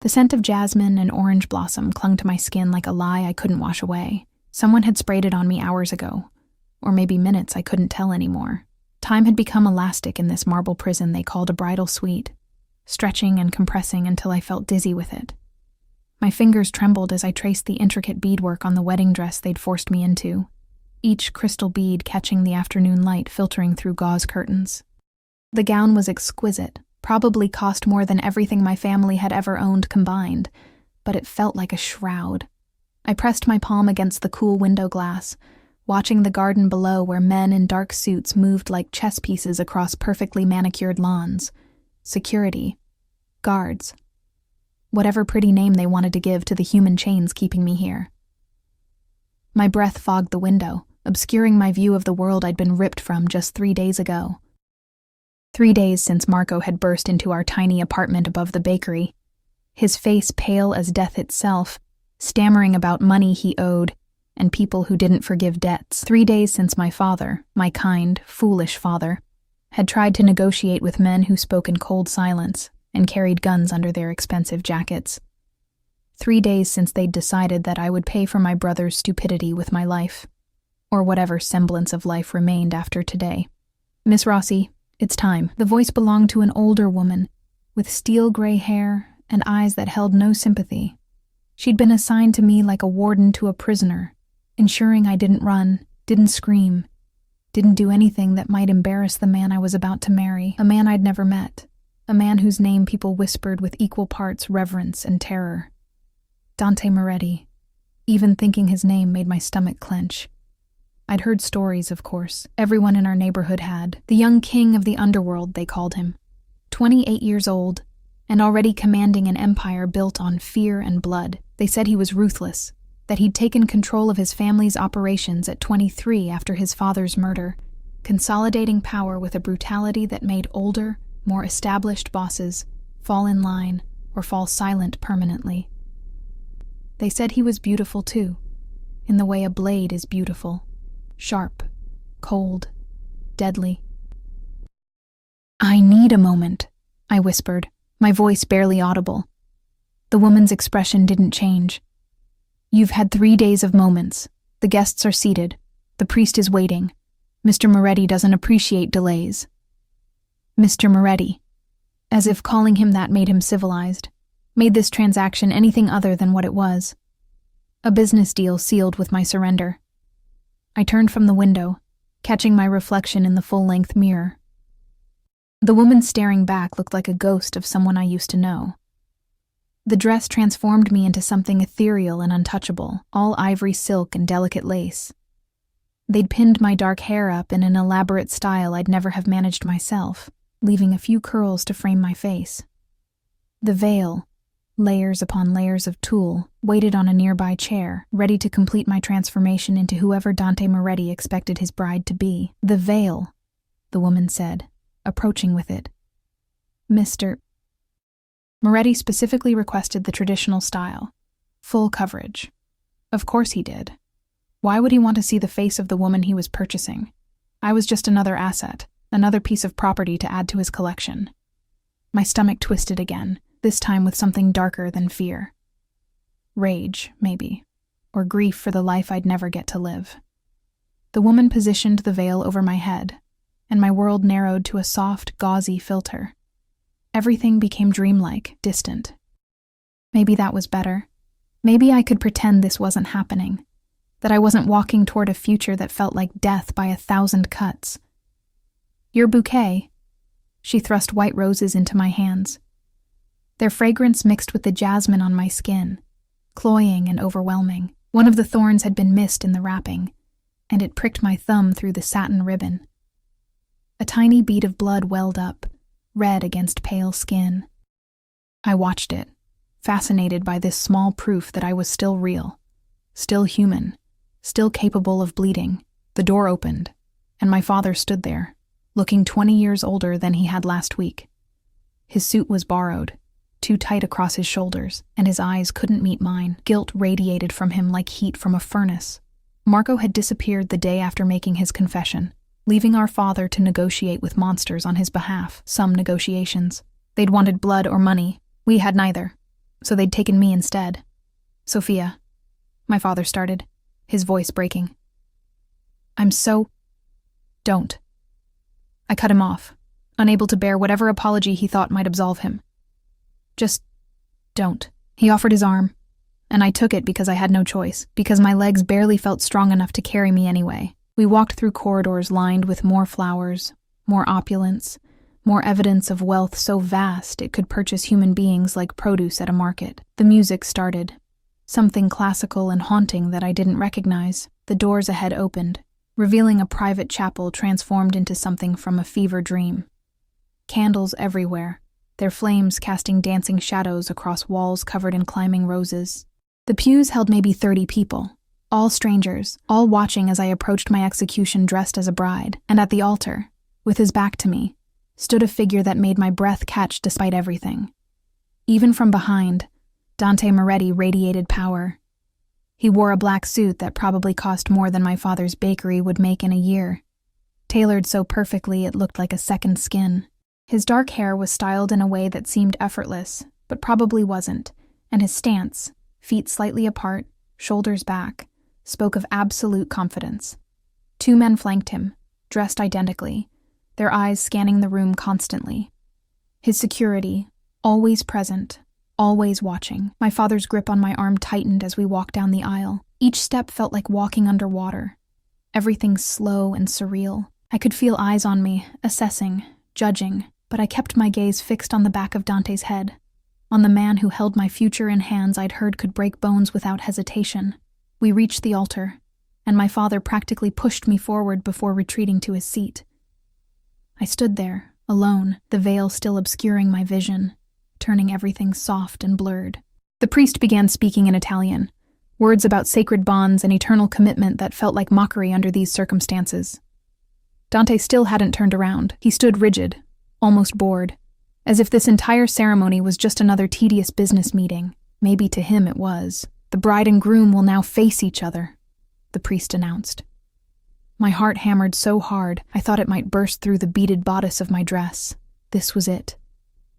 The scent of jasmine and orange blossom clung to my skin like a lie I couldn't wash away. Someone had sprayed it on me hours ago, or maybe minutes, I couldn't tell anymore. Time had become elastic in this marble prison they called a bridal suite, stretching and compressing until I felt dizzy with it. My fingers trembled as I traced the intricate beadwork on the wedding dress they'd forced me into, each crystal bead catching the afternoon light filtering through gauze curtains. The gown was exquisite, probably cost more than everything my family had ever owned combined, but it felt like a shroud. I pressed my palm against the cool window glass, watching the garden below where men in dark suits moved like chess pieces across perfectly manicured lawns. Security. Guards. Whatever pretty name they wanted to give to the human chains keeping me here. My breath fogged the window, obscuring my view of the world I'd been ripped from just 3 days ago. 3 days since Marco had burst into our tiny apartment above the bakery, his face pale as death itself, stammering about money he owed and people who didn't forgive debts. 3 days since my father, my kind, foolish father, had tried to negotiate with men who spoke in cold silence and carried guns under their expensive jackets. 3 days since they'd decided that I would pay for my brother's stupidity with my life, or whatever semblance of life remained after today. "Miss Rossi, it's time." The voice belonged to an older woman, with steel-gray hair and eyes that held no sympathy. She'd been assigned to me like a warden to a prisoner, ensuring I didn't run, didn't scream, didn't do anything that might embarrass the man I was about to marry, a man I'd never met, a man whose name people whispered with equal parts reverence and terror. Dante Moretti. Even thinking his name made my stomach clench. I'd heard stories, of course. Everyone in our neighborhood had. The young king of the underworld, they called him. 28 years old, and already commanding an empire built on fear and blood. They said he was ruthless, that he'd taken control of his family's operations at 23 after his father's murder, consolidating power with a brutality that made older, more established bosses fall in line or fall silent permanently. They said he was beautiful too, in the way a blade is beautiful. Sharp, cold, deadly. "I need a moment," I whispered, my voice barely audible. The woman's expression didn't change. "You've had 3 days of moments. The guests are seated. The priest is waiting. Mr. Moretti doesn't appreciate delays." Mr. Moretti, as if calling him that made him civilized, made this transaction anything other than what it was. A business deal sealed with my surrender. I turned from the window, catching my reflection in the full-length mirror. The woman staring back looked like a ghost of someone I used to know. The dress transformed me into something ethereal and untouchable, all ivory silk and delicate lace. They'd pinned my dark hair up in an elaborate style I'd never have managed myself, leaving a few curls to frame my face. The veil, layers upon layers of tulle, waited on a nearby chair, ready to complete my transformation into whoever Dante Moretti expected his bride to be. "The veil," the woman said, approaching with it. "Mr. Moretti specifically requested the traditional style, full coverage. Of course he did. Why would he want to see the face of the woman he was purchasing? I was just another asset, another piece of property to add to his collection. My stomach twisted again, this time with something darker than fear. Rage, maybe, or grief for the life I'd never get to live. The woman positioned the veil over my head, and my world narrowed to a soft, gauzy filter. Everything became dreamlike, distant. Maybe that was better. Maybe I could pretend this wasn't happening, that I wasn't walking toward a future that felt like death by 1,000 cuts. "Your bouquet." She thrust white roses into my hands. Their fragrance mixed with the jasmine on my skin, cloying and overwhelming. One of the thorns had been missed in the wrapping, and it pricked my thumb through the satin ribbon. A tiny bead of blood welled up, red against pale skin. I watched it, fascinated by this small proof that I was still real, still human, still capable of bleeding. The door opened, and my father stood there, looking 20 years older than he had last week. His suit was borrowed, too tight across his shoulders, and his eyes couldn't meet mine. Guilt radiated from him like heat from a furnace. Marco had disappeared the day after making his confession, leaving our father to negotiate with monsters on his behalf. Some negotiations. They'd wanted blood or money. We had neither. So they'd taken me instead. Sophia, my father started, his voice breaking. Don't. I cut him off, unable to bear whatever apology he thought might absolve him. Just don't. He offered his arm, and I took it because I had no choice, because my legs barely felt strong enough to carry me anyway. We walked through corridors lined with more flowers, more opulence, more evidence of wealth so vast it could purchase human beings like produce at a market. The music started, something classical and haunting that I didn't recognize. The doors ahead opened, revealing a private chapel transformed into something from a fever dream. Candles everywhere, their flames casting dancing shadows across walls covered in climbing roses. The pews held maybe 30 people, all strangers, all watching as I approached my execution dressed as a bride. And at the altar, with his back to me, stood a figure that made my breath catch despite everything. Even from behind, Dante Moretti radiated power. He wore a black suit that probably cost more than my father's bakery would make in a year, tailored so perfectly it looked like a second skin. His dark hair was styled in a way that seemed effortless, but probably wasn't, and his stance, feet slightly apart, shoulders back, spoke of absolute confidence. 2 men flanked him, dressed identically, their eyes scanning the room constantly. His security, always present, always watching. My father's grip on my arm tightened as we walked down the aisle. Each step felt like walking underwater. Everything slow and surreal. I could feel eyes on me, assessing, judging, but I kept my gaze fixed on the back of Dante's head, on the man who held my future in hands I'd heard could break bones without hesitation. We reached the altar, and my father practically pushed me forward before retreating to his seat. I stood there, alone, the veil still obscuring my vision, turning everything soft and blurred. The priest began speaking in Italian, words about sacred bonds and eternal commitment that felt like mockery under these circumstances. Dante still hadn't turned around. He stood rigid, almost bored, as if this entire ceremony was just another tedious business meeting. Maybe to him it was. The bride and groom will now face each other, the priest announced. My heart hammered so hard I thought it might burst through the beaded bodice of my dress. This was it.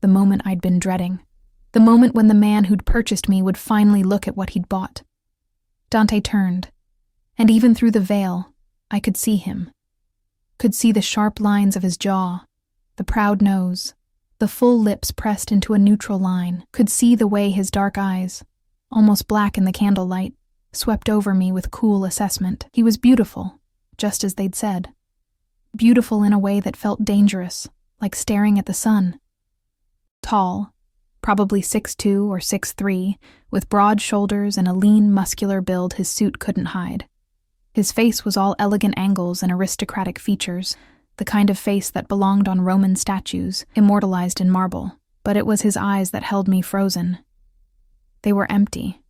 The moment I'd been dreading. The moment when the man who'd purchased me would finally look at what he'd bought. Dante turned, and even through the veil, I could see him. Could see the sharp lines of his jaw, the proud nose, the full lips pressed into a neutral line. Could see the way his dark eyes, almost black in the candlelight, swept over me with cool assessment. He was beautiful, just as they'd said. Beautiful in a way that felt dangerous, like staring at the sun. Tall, probably 6'2" or 6'3", with broad shoulders and a lean, muscular build his suit couldn't hide. His face was all elegant angles and aristocratic features, the kind of face that belonged on Roman statues, immortalized in marble. But it was his eyes that held me frozen. They were empty,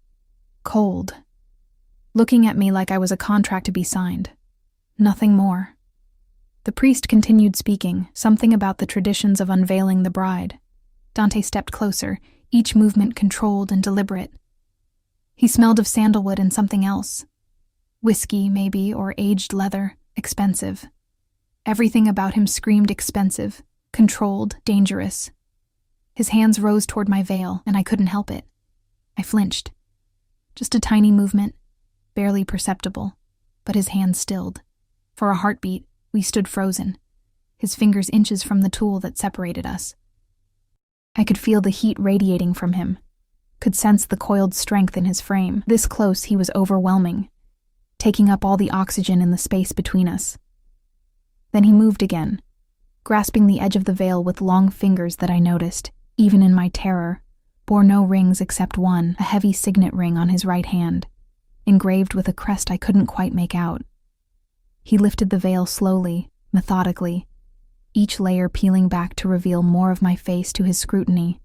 cold, looking at me like I was a contract to be signed. Nothing more. The priest continued speaking, something about the traditions of unveiling the bride. Dante stepped closer, each movement controlled and deliberate. He smelled of sandalwood and something else. Whiskey, maybe, or aged leather, expensive. Everything about him screamed expensive, controlled, dangerous. His hands rose toward my veil, and I couldn't help it. I flinched. Just a tiny movement, barely perceptible, but his hands stilled. For a heartbeat, we stood frozen, his fingers inches from the tool that separated us. I could feel the heat radiating from him, could sense the coiled strength in his frame. This close, he was overwhelming, taking up all the oxygen in the space between us. Then he moved again, grasping the edge of the veil with long fingers that I noticed, even in my terror, bore no rings except one, a heavy signet ring on his right hand, engraved with a crest I couldn't quite make out. He lifted the veil slowly, methodically, each layer peeling back to reveal more of my face to his scrutiny.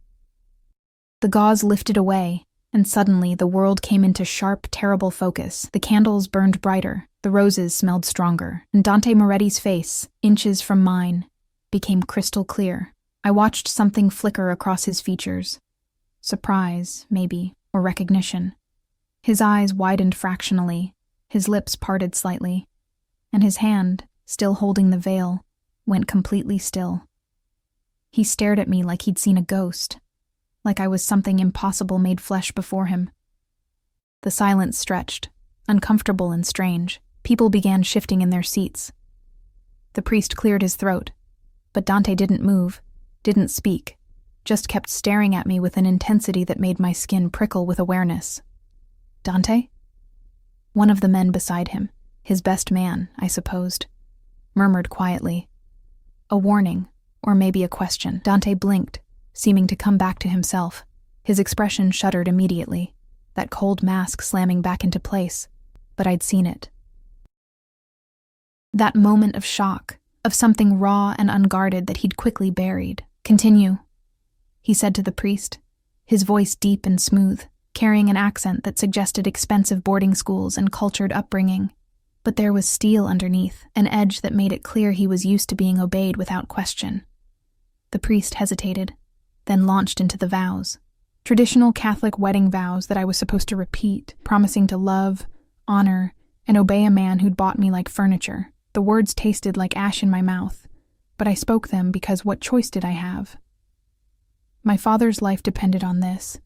The gauze lifted away, and suddenly the world came into sharp, terrible focus. The candles burned brighter, the roses smelled stronger, and Dante Moretti's face, inches from mine, became crystal clear. I watched something flicker across his features. Surprise, maybe, or recognition. His eyes widened fractionally, his lips parted slightly, and his hand, still holding the veil, went completely still. He stared at me like he'd seen a ghost, like I was something impossible made flesh before him. The silence stretched, uncomfortable and strange. People began shifting in their seats. The priest cleared his throat, but Dante didn't move, didn't speak, just kept staring at me with an intensity that made my skin prickle with awareness. Dante? One of the men beside him, his best man, I supposed, murmured quietly. A warning, or maybe a question. Dante blinked, seeming to come back to himself. His expression shuddered immediately, that cold mask slamming back into place, but I'd seen it. That moment of shock, of something raw and unguarded that he'd quickly buried. Continue, he said to the priest, his voice deep and smooth, carrying an accent that suggested expensive boarding schools and cultured upbringing. But there was steel underneath, an edge that made it clear he was used to being obeyed without question. The priest hesitated, then launched into the vows. Traditional Catholic wedding vows that I was supposed to repeat, promising to love, honor, and obey a man who'd bought me like furniture. The words tasted like ash in my mouth, but I spoke them because what choice did I have? My father's life depended on this.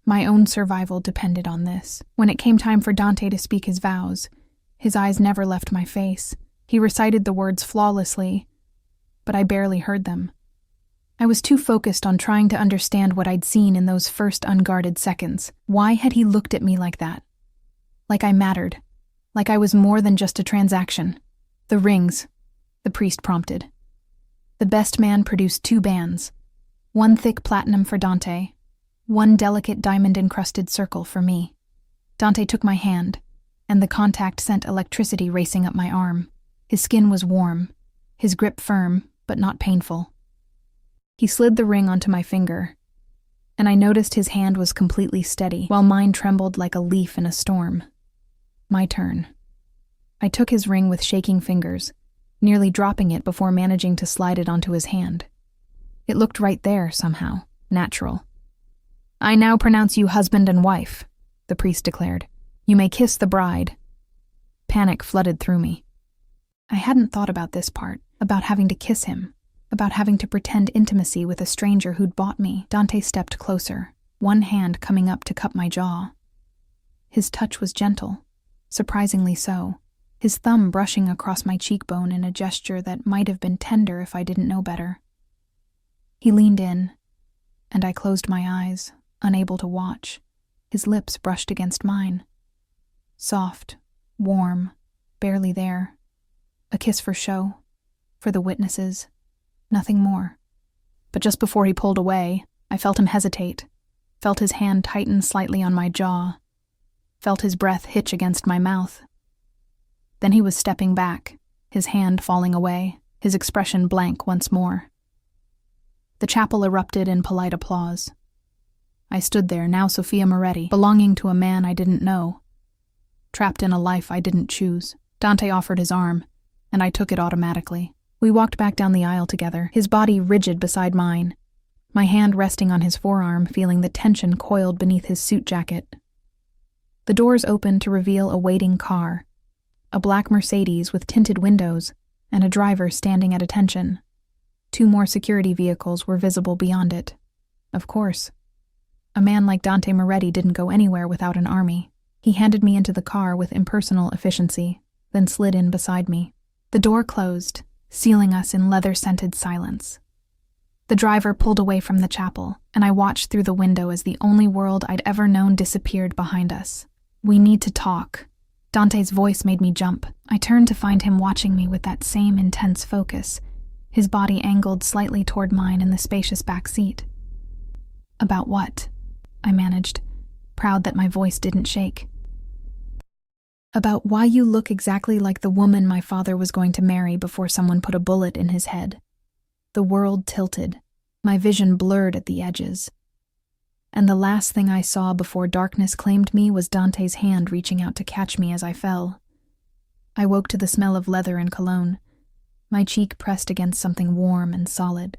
My own survival depended on this. When it came time for Dante to speak his vows, his eyes never left my face. He recited the words flawlessly, but I barely heard them. I was too focused on trying to understand what I'd seen in those first unguarded seconds. Why had he looked at me like that? Like I mattered. Like I was more than just a transaction. The rings, the priest prompted. The best man produced 2 bands. One thick platinum for Dante, one delicate diamond-encrusted circle for me. Dante took my hand, and the contact sent electricity racing up my arm. His skin was warm, his grip firm, but not painful. He slid the ring onto my finger, and I noticed his hand was completely steady, while mine trembled like a leaf in a storm. My turn. I took his ring with shaking fingers, nearly dropping it before managing to slide it onto his hand. It looked right there, somehow, natural. "I now pronounce you husband and wife," the priest declared. "You may kiss the bride." Panic flooded through me. I hadn't thought about this part, about having to kiss him, about having to pretend intimacy with a stranger who'd bought me. Dante stepped closer, one hand coming up to cup my jaw. His touch was gentle, surprisingly so, his thumb brushing across my cheekbone in a gesture that might have been tender if I didn't know better. He leaned in, and I closed my eyes, unable to watch. His lips brushed against mine. Soft, warm, barely there. A kiss for show, for the witnesses, nothing more. But just before he pulled away, I felt him hesitate, felt his hand tighten slightly on my jaw, felt his breath hitch against my mouth. Then he was stepping back, his hand falling away, his expression blank once more. The chapel erupted in polite applause. I stood there, now Sophia Moretti, belonging to a man I didn't know, trapped in a life I didn't choose. Dante offered his arm, and I took it automatically. We walked back down the aisle together, his body rigid beside mine, my hand resting on his forearm, feeling the tension coiled beneath his suit jacket. The doors opened to reveal a waiting car, a black Mercedes with tinted windows, and a driver standing at attention. 2 more security vehicles were visible beyond it. Of course. A man like Dante Moretti didn't go anywhere without an army. He handed me into the car with impersonal efficiency, then slid in beside me. The door closed, sealing us in leather-scented silence. The driver pulled away from the chapel, and I watched through the window as the only world I'd ever known disappeared behind us. "We need to talk." Dante's voice made me jump. I turned to find him watching me with that same intense focus, his body angled slightly toward mine in the spacious back seat. "About what?" I managed, proud that my voice didn't shake. "About why you look exactly like the woman my father was going to marry before someone put a bullet in his head." The world tilted, my vision blurred at the edges. And the last thing I saw before darkness claimed me was Dante's hand reaching out to catch me as I fell. I woke to the smell of leather and cologne, my cheek pressed against something warm and solid.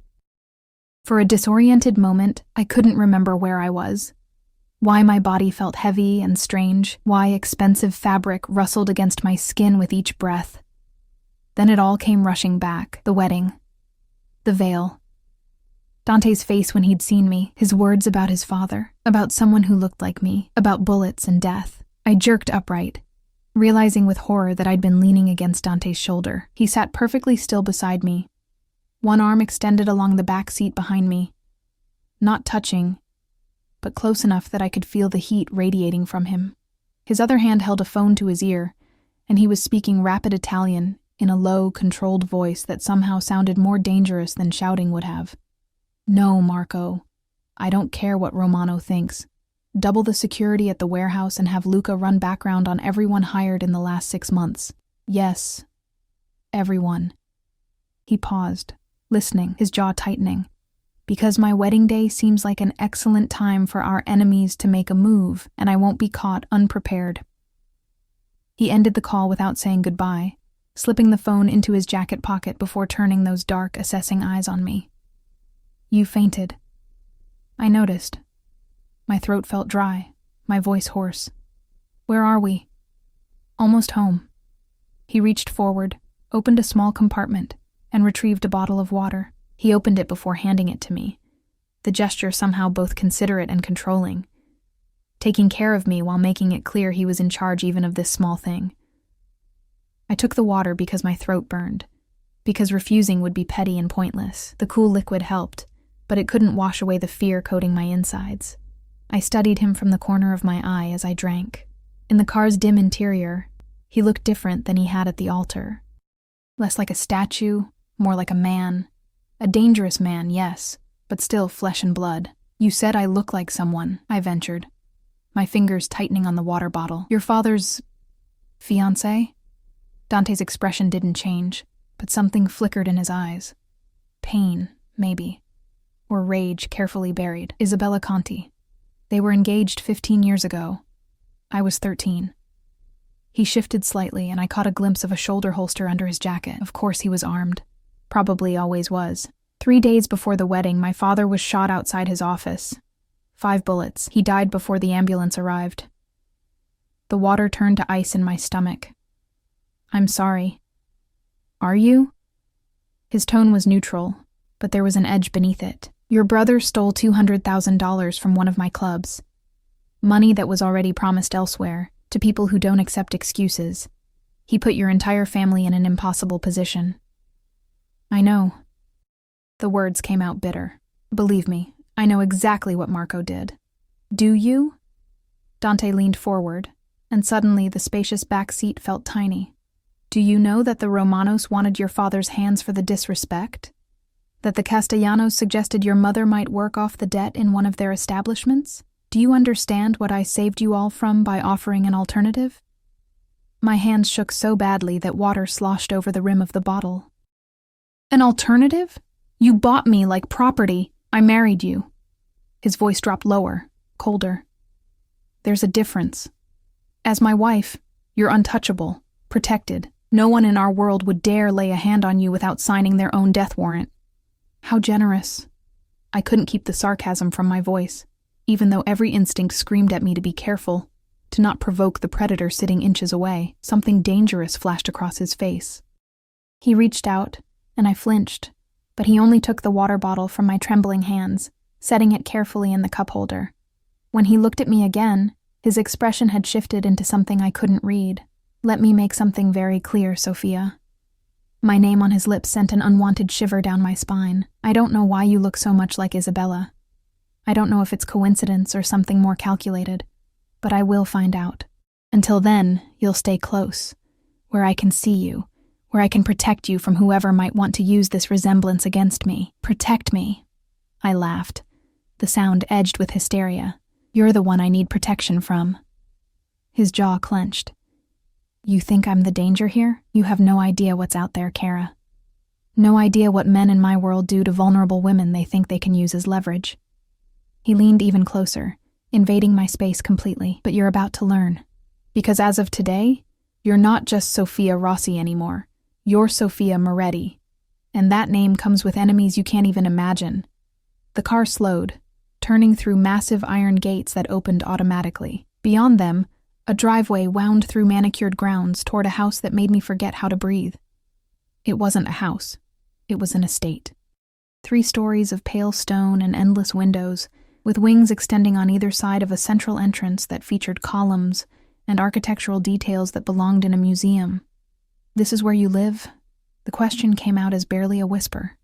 For a disoriented moment, I couldn't remember where I was, why my body felt heavy and strange, why expensive fabric rustled against my skin with each breath. Then it all came rushing back, the wedding, the veil. Dante's face when he'd seen me, his words about his father, about someone who looked like me, about bullets and death. I jerked upright, realizing with horror that I'd been leaning against Dante's shoulder. He sat perfectly still beside me, one arm extended along the back seat behind me, not touching, but close enough that I could feel the heat radiating from him. His other hand held a phone to his ear, and he was speaking rapid Italian in a low, controlled voice that somehow sounded more dangerous than shouting would have. "No, Marco. I don't care what Romano thinks. Double the security at the warehouse and have Luca run background on everyone hired in the last 6 months. Yes, everyone." He paused, listening, his jaw tightening. "Because my wedding day seems like an excellent time for our enemies to make a move, and I won't be caught unprepared." He ended the call without saying goodbye, slipping the phone into his jacket pocket before turning those dark, assessing eyes on me. "You fainted." I noticed. My throat felt dry, my voice hoarse. "Where are we?" "Almost home." He reached forward, opened a small compartment, and retrieved a bottle of water. He opened it before handing it to me, the gesture somehow both considerate and controlling, taking care of me while making it clear he was in charge even of this small thing. I took the water because my throat burned, because refusing would be petty and pointless. The cool liquid helped, but it couldn't wash away the fear coating my insides. I studied him from the corner of my eye as I drank. In the car's dim interior, he looked different than he had at the altar. Less like a statue, more like a man. A dangerous man, yes, but still flesh and blood. "You said I look like someone," I ventured, my fingers tightening on the water bottle. "Your father's fiancé?" Dante's expression didn't change, but something flickered in his eyes. Pain, maybe, or rage carefully buried. "Isabella Conti. They were engaged 15 years ago. I was 13. He shifted slightly, and I caught a glimpse of a shoulder holster under his jacket. Of course he was armed. Probably always was. 3 days before the wedding, my father was shot outside his office. 5 bullets. He died before the ambulance arrived. The water turned to ice in my stomach. "I'm sorry." "Are you?" His tone was neutral, but there was an edge beneath it. "Your brother stole $200,000 from one of my clubs. Money that was already promised elsewhere, to people who don't accept excuses. He put your entire family in an impossible position." "I know." The words came out bitter. "Believe me, I know exactly what Marco did." "Do you?" Dante leaned forward, and suddenly the spacious back seat felt tiny. "Do you know that the Romanos wanted your father's hands for the disrespect? That the Castellanos suggested your mother might work off the debt in one of their establishments? Do you understand what I saved you all from by offering an alternative?" My hands shook so badly that water sloshed over the rim of the bottle. "An alternative? You bought me like property. I married you." His voice dropped lower, colder. "There's a difference. As my wife, you're untouchable, protected. No one in our world would dare lay a hand on you without signing their own death warrant." "How generous." I couldn't keep the sarcasm from my voice, even though every instinct screamed at me to be careful, to not provoke the predator sitting inches away. Something dangerous flashed across his face. He reached out, and I flinched, but he only took the water bottle from my trembling hands, setting it carefully in the cup holder. When he looked at me again, his expression had shifted into something I couldn't read. "Let me make something very clear, Sophia." My name on his lips sent an unwanted shiver down my spine. "I don't know why you look so much like Isabella. I don't know if it's coincidence or something more calculated, but I will find out. Until then, you'll stay close, where I can see you, where I can protect you from whoever might want to use this resemblance against me. Protect me." I laughed, the sound edged with hysteria. "You're the one I need protection from." His jaw clenched. "You think I'm the danger here? You have no idea what's out there, Kara. No idea what men in my world do to vulnerable women they think they can use as leverage." He leaned even closer, invading my space completely. "But you're about to learn. Because as of today, you're not just Sophia Rossi anymore. You're Sophia Moretti. And that name comes with enemies you can't even imagine." The car slowed, turning through massive iron gates that opened automatically. Beyond them, a driveway wound through manicured grounds toward a house that made me forget how to breathe. It wasn't a house. It was an estate. 3 stories of pale stone and endless windows, with wings extending on either side of a central entrance that featured columns and architectural details that belonged in a museum. "This is where you live?" The question came out as barely a whisper.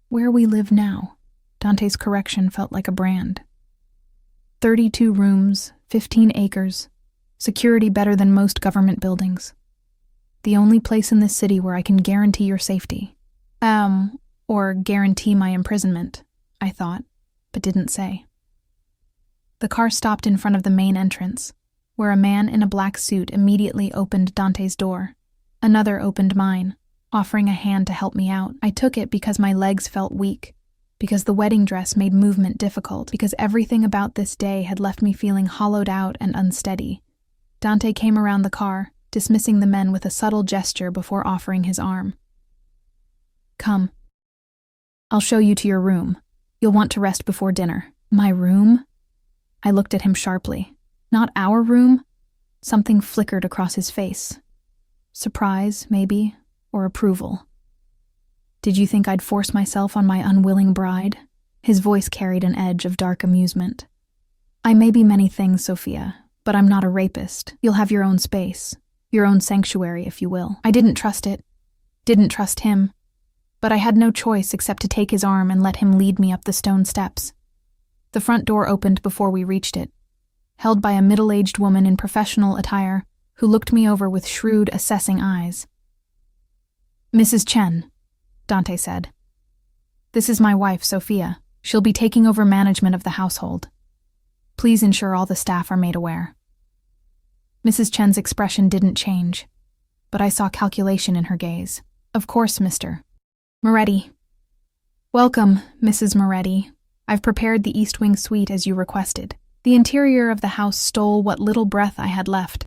"Where we live now." Dante's correction felt like a brand. 32 rooms, 15 acres, security better than most government buildings. The only place in this city where I can guarantee your safety. Or guarantee my imprisonment, I thought, but didn't say. The car stopped in front of the main entrance, where a man in a black suit immediately opened Dante's door. Another opened mine, offering a hand to help me out. I took it because my legs felt weak, because the wedding dress made movement difficult, because everything about this day had left me feeling hollowed out and unsteady. Dante came around the car, dismissing the men with a subtle gesture before offering his arm. "Come. I'll show you to your room. You'll want to rest before dinner." "My room?" I looked at him sharply. "Not our room?" Something flickered across his face. Surprise, maybe, or approval. "Did you think I'd force myself on my unwilling bride?" His voice carried an edge of dark amusement. "I may be many things, Sophia, but I'm not a rapist. You'll have your own space, your own sanctuary, if you will." I didn't trust it, didn't trust him, but I had no choice except to take his arm and let him lead me up the stone steps. The front door opened before we reached it, held by a middle-aged woman in professional attire who looked me over with shrewd, assessing eyes. "Mrs. Chen," Dante said. "This is my wife, Sophia. She'll be taking over management of the household. Please ensure all the staff are made aware." Mrs. Chen's expression didn't change, but I saw calculation in her gaze. "Of course, Mr. Moretti." "Welcome, Mrs. Moretti. I've prepared the East Wing suite as you requested." The interior of the house stole what little breath I had left.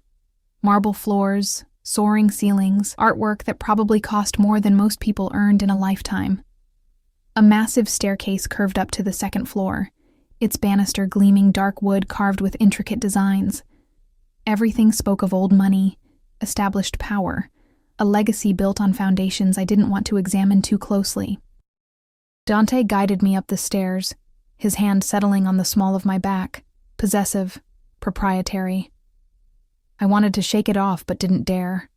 Marble floors, soaring ceilings, artwork that probably cost more than most people earned in a lifetime. A massive staircase curved up to the second floor, its banister gleaming dark wood carved with intricate designs. Everything spoke of old money, established power, a legacy built on foundations I didn't want to examine too closely. Dante guided me up the stairs, his hand settling on the small of my back, possessive, proprietary. I wanted to shake it off but didn't dare.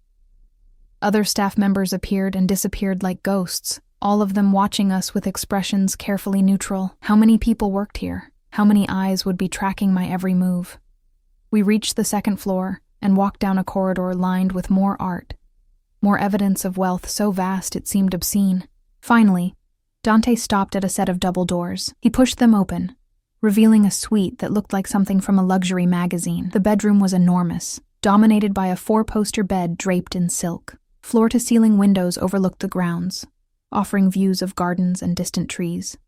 Other staff members appeared and disappeared like ghosts, all of them watching us with expressions carefully neutral. How many people worked here? How many eyes would be tracking my every move? We reached the second floor and walked down a corridor lined with more art, more evidence of wealth so vast it seemed obscene. Finally, Dante stopped at a set of double doors. He pushed them open, revealing a suite that looked like something from a luxury magazine. The bedroom was enormous, dominated by a 4-poster bed draped in silk. Floor-to-ceiling windows overlooked the grounds, offering views of gardens and distant trees.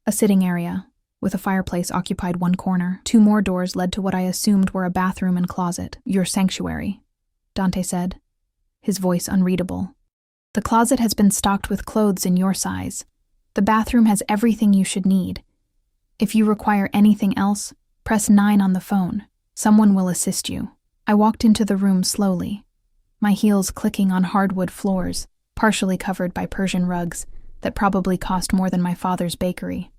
A sitting area, with a fireplace, occupied one corner. 2 more doors led to what I assumed were a bathroom and closet. "Your sanctuary," Dante said, his voice unreadable. "The closet has been stocked with clothes in your size. The bathroom has everything you should need. If you require anything else, press 9 on the phone. Someone will assist you." I walked into the room slowly, my heels clicking on hardwood floors, partially covered by Persian rugs that probably cost more than my father's bakery.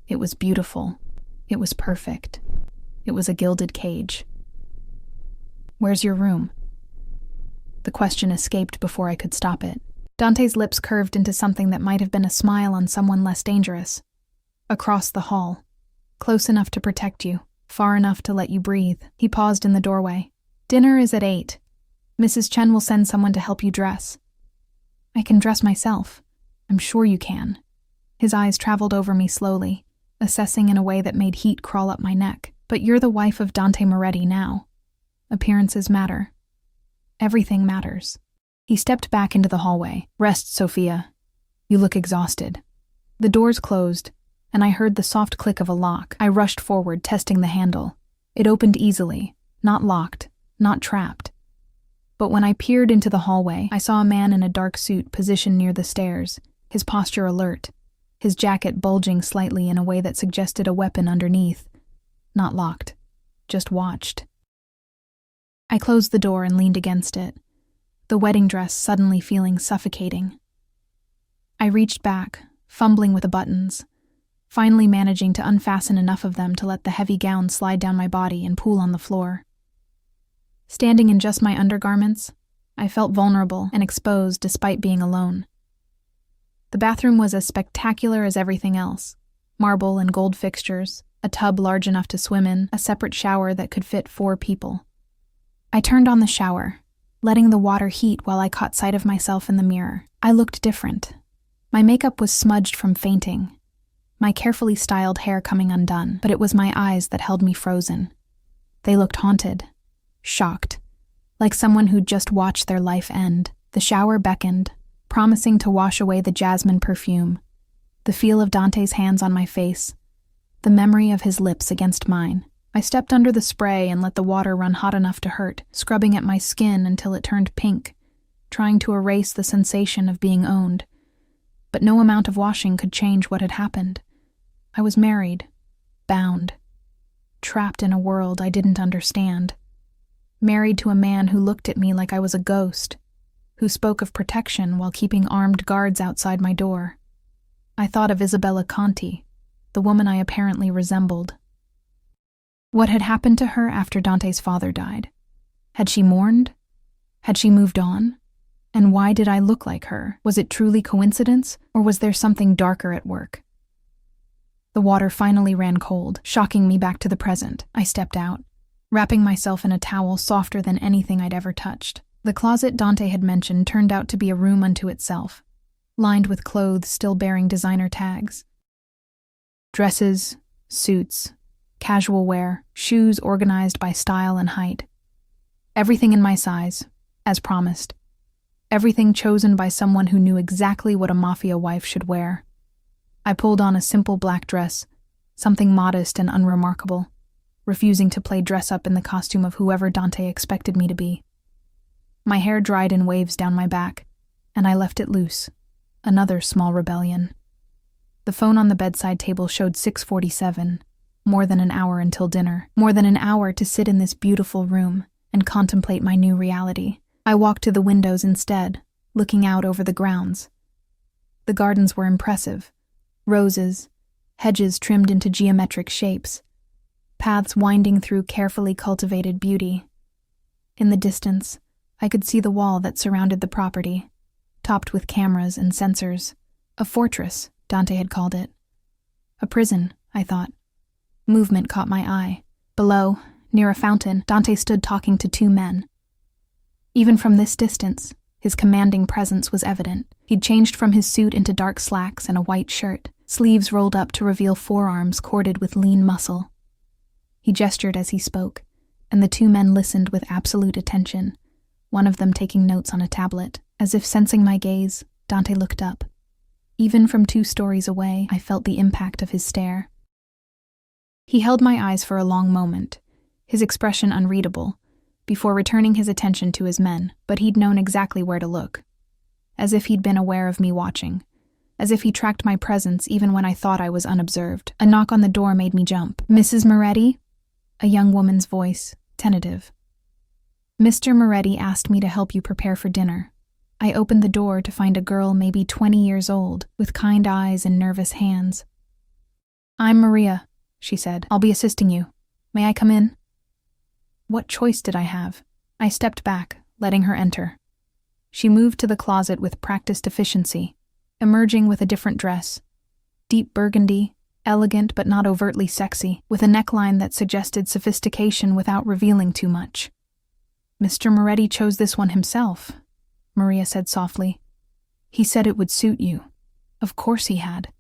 It was beautiful. It was perfect. It was a gilded cage. "Where's your room?" The question escaped before I could stop it. Dante's lips curved into something that might have been a smile on someone less dangerous. "Across the hall. Close enough to protect you, far enough to let you breathe." He paused in the doorway. "Dinner is at 8. Mrs. Chen will send someone to help you dress." "I can dress myself. I'm sure you can." His eyes traveled over me slowly, assessing in a way that made heat crawl up my neck. "But you're the wife of Dante Moretti now. Appearances matter. Everything matters." He stepped back into the hallway. "Rest, Sophia. You look exhausted." The doors closed, and I heard the soft click of a lock. I rushed forward, testing the handle. It opened easily, not locked, not trapped. But when I peered into the hallway, I saw a man in a dark suit positioned near the stairs, his posture alert, his jacket bulging slightly in a way that suggested a weapon underneath. Not locked, just watched. I closed the door and leaned against it, the wedding dress suddenly feeling suffocating. I reached back, fumbling with the buttons, finally managing to unfasten enough of them to let the heavy gown slide down my body and pool on the floor. Standing in just my undergarments, I felt vulnerable and exposed despite being alone. The bathroom was as spectacular as everything else. Marble and gold fixtures, a tub large enough to swim in, a separate shower that could fit 4 people. I turned on the shower, letting the water heat while I caught sight of myself in the mirror. I looked different. My makeup was smudged from fainting, my carefully styled hair coming undone, but it was my eyes that held me frozen. They looked haunted, shocked, like someone who'd just watched their life end. The shower beckoned, promising to wash away the jasmine perfume, the feel of Dante's hands on my face, the memory of his lips against mine. I stepped under the spray and let the water run hot enough to hurt, scrubbing at my skin until it turned pink, trying to erase the sensation of being owned. But no amount of washing could change what had happened. I was married, bound, trapped in a world I didn't understand. Married to a man who looked at me like I was a ghost, who spoke of protection while keeping armed guards outside my door. I thought of Isabella Conti, the woman I apparently resembled. What had happened to her after Dante's father died? Had she mourned? Had she moved on? And why did I look like her? Was it truly coincidence, or was there something darker at work? The water finally ran cold, shocking me back to the present. I stepped out, wrapping myself in a towel softer than anything I'd ever touched. The closet Dante had mentioned turned out to be a room unto itself, lined with clothes still bearing designer tags. Dresses, suits, casual wear, shoes organized by style and height. Everything in my size, as promised. Everything chosen by someone who knew exactly what a Mafia wife should wear. I pulled on a simple black dress, something modest and unremarkable, refusing to play dress-up in the costume of whoever Dante expected me to be. My hair dried in waves down my back, and I left it loose. Another small rebellion. The phone on the bedside table showed 6:47, more than an hour until dinner, more than an hour to sit in this beautiful room and contemplate my new reality. I walked to the windows instead, looking out over the grounds. The gardens were impressive. Roses, hedges trimmed into geometric shapes, paths winding through carefully cultivated beauty. In the distance, I could see the wall that surrounded the property, topped with cameras and sensors. A fortress, Dante had called it. A prison, I thought. Movement caught my eye. Below, near a fountain, Dante stood talking to 2 men. Even from this distance, his commanding presence was evident. He'd changed from his suit into dark slacks and a white shirt, sleeves rolled up to reveal forearms corded with lean muscle. He gestured as he spoke, and the 2 men listened with absolute attention, one of them taking notes on a tablet. As if sensing my gaze, Dante looked up. Even from 2 stories away, I felt the impact of his stare. He held my eyes for a long moment, his expression unreadable, before returning his attention to his men, but he'd known exactly where to look. As if he'd been aware of me watching. As if he tracked my presence even when I thought I was unobserved. A knock on the door made me jump. "Mrs. Moretti?" A young woman's voice, tentative. "Mr. Moretti asked me to help you prepare for dinner." I opened the door to find a girl maybe 20 years old, with kind eyes and nervous hands. "I'm Maria," she said. "I'll be assisting you. May I come in?" What choice did I have? I stepped back, letting her enter. She moved to the closet with practiced efficiency, emerging with a different dress. Deep burgundy, elegant but not overtly sexy, with a neckline that suggested sophistication without revealing too much. "Mr. Moretti chose this one himself," Maria said softly. "He said it would suit you." Of course he had.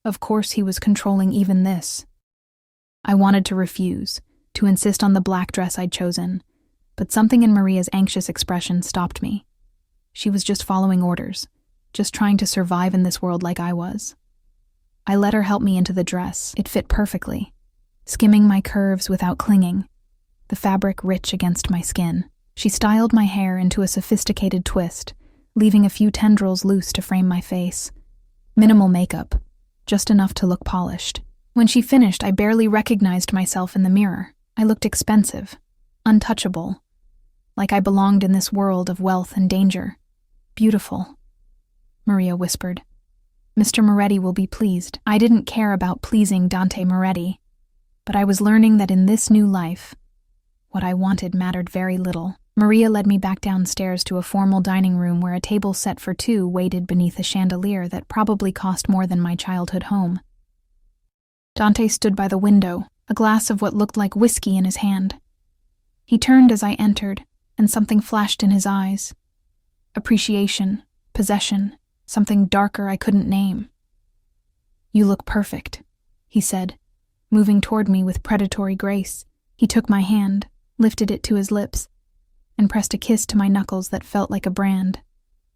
Of course he was controlling even this. I wanted to refuse, to insist on the black dress I'd chosen, but something in Maria's anxious expression stopped me. She was just following orders, just trying to survive in this world like I was. I let her help me into the dress. It fit perfectly, skimming my curves without clinging, the fabric rich against my skin. She styled my hair into a sophisticated twist, leaving a few tendrils loose to frame my face. Minimal makeup, just enough to look polished. When she finished, I barely recognized myself in the mirror. I looked expensive, untouchable, like I belonged in this world of wealth and danger. "Beautiful," Maria whispered. Mr. Moretti will be pleased. I didn't care about pleasing Dante Moretti, but I was learning that in this new life, what I wanted mattered very little. Maria led me back downstairs to a formal dining room where a table set for two waited beneath a chandelier that probably cost more than my childhood home. Dante stood by the window, a glass of what looked like whiskey in his hand. He turned as I entered, and something flashed in his eyes. Appreciation, possession, something darker I couldn't name. "You look perfect," he said, moving toward me with predatory grace. He took my hand, lifted it to his lips, and pressed a kiss to my knuckles that felt like a brand.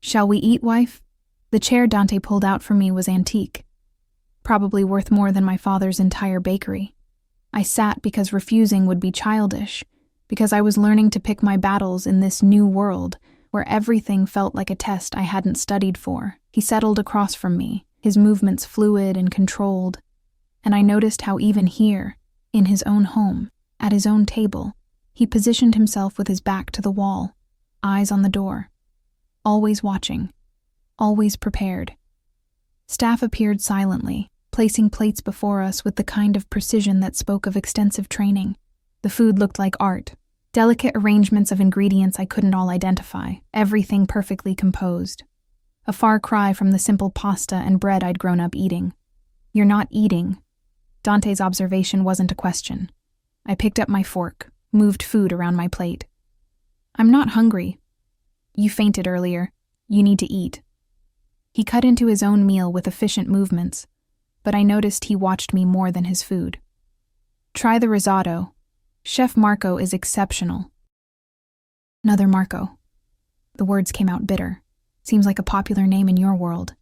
"Shall we eat, wife?" The chair Dante pulled out for me was antique, probably worth more than my father's entire bakery. I sat because refusing would be childish, because I was learning to pick my battles in this new world where everything felt like a test I hadn't studied for. He settled across from me, his movements fluid and controlled, and I noticed how even here, in his own home, at his own table, he positioned himself with his back to the wall, eyes on the door, always watching, always prepared. Staff appeared silently, placing plates before us with the kind of precision that spoke of extensive training. The food looked like art, delicate arrangements of ingredients I couldn't all identify, everything perfectly composed. A far cry from the simple pasta and bread I'd grown up eating. "You're not eating." Dante's observation wasn't a question. I picked up my fork, moved food around my plate. "I'm not hungry. You fainted earlier. You need to eat." He cut into his own meal with efficient movements, but I noticed he watched me more than his food. "Try the risotto. Chef Marco is exceptional." "Another Marco." The words came out bitter. "Seems like a popular name in your world."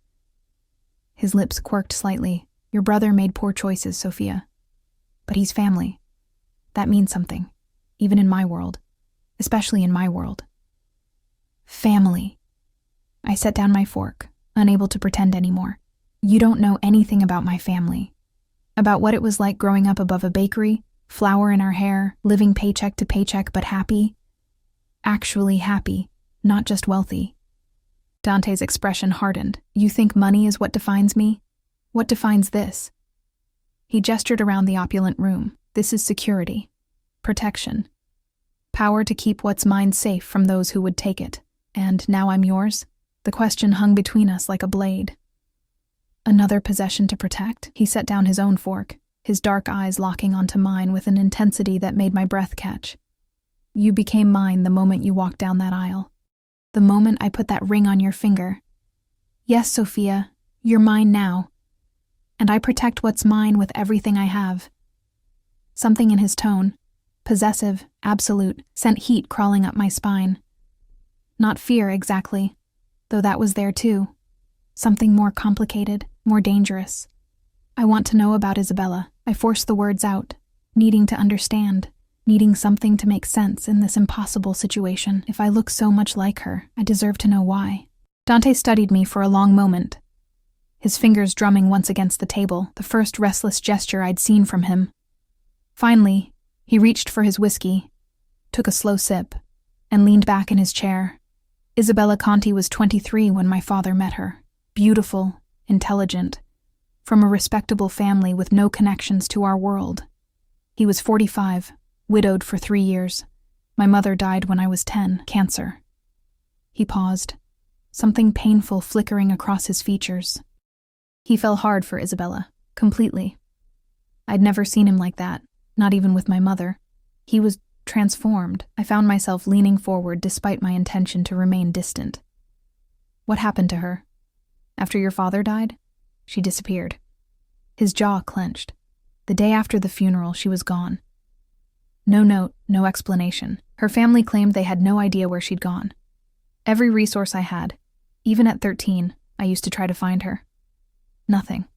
His lips quirked slightly. "Your brother made poor choices, Sophia. But he's family. That means something, even in my world, especially in my world." Family. I set down my fork, unable to pretend anymore. "You don't know anything about my family. About what it was like growing up above a bakery, flour in our hair, living paycheck to paycheck but happy. Actually happy, not just wealthy." Dante's expression hardened. "You think money is what defines me? What defines this?" He gestured around the opulent room. "This is security, protection, power to keep what's mine safe from those who would take it. And now I'm yours?" The question hung between us like a blade. "Another possession to protect?" He set down his own fork, his dark eyes locking onto mine with an intensity that made my breath catch. "You became mine the moment you walked down that aisle. The moment I put that ring on your finger. Yes, Sophia, you're mine now. And I protect what's mine with everything I have." Something in his tone, possessive, absolute, sent heat crawling up my spine. Not fear exactly, though that was there too. Something more complicated, more dangerous. "I want to know about Isabella." I forced the words out, needing to understand, needing something to make sense in this impossible situation. If I look so much like her, I deserve to know why. Dante studied me for a long moment, his fingers drumming once against the table, the first restless gesture I'd seen from him. Finally, he reached for his whiskey, took a slow sip, and leaned back in his chair. "Isabella Conti was 23 when my father met her. Beautiful, intelligent, from a respectable family with no connections to our world. He was 45, widowed for 3 years. My mother died when I was 10, cancer." He paused, something painful flickering across his features. He fell hard for Isabella, completely. I'd never seen him like that, not even with my mother. He was transformed. I found myself leaning forward despite my intention to remain distant. "What happened to her? After your father died?" She disappeared. His jaw clenched. The day after the funeral, she was gone. No note, no explanation. Her family claimed they had no idea where she'd gone. Every resource I had, even at 13, I used to try to find her. Nothing.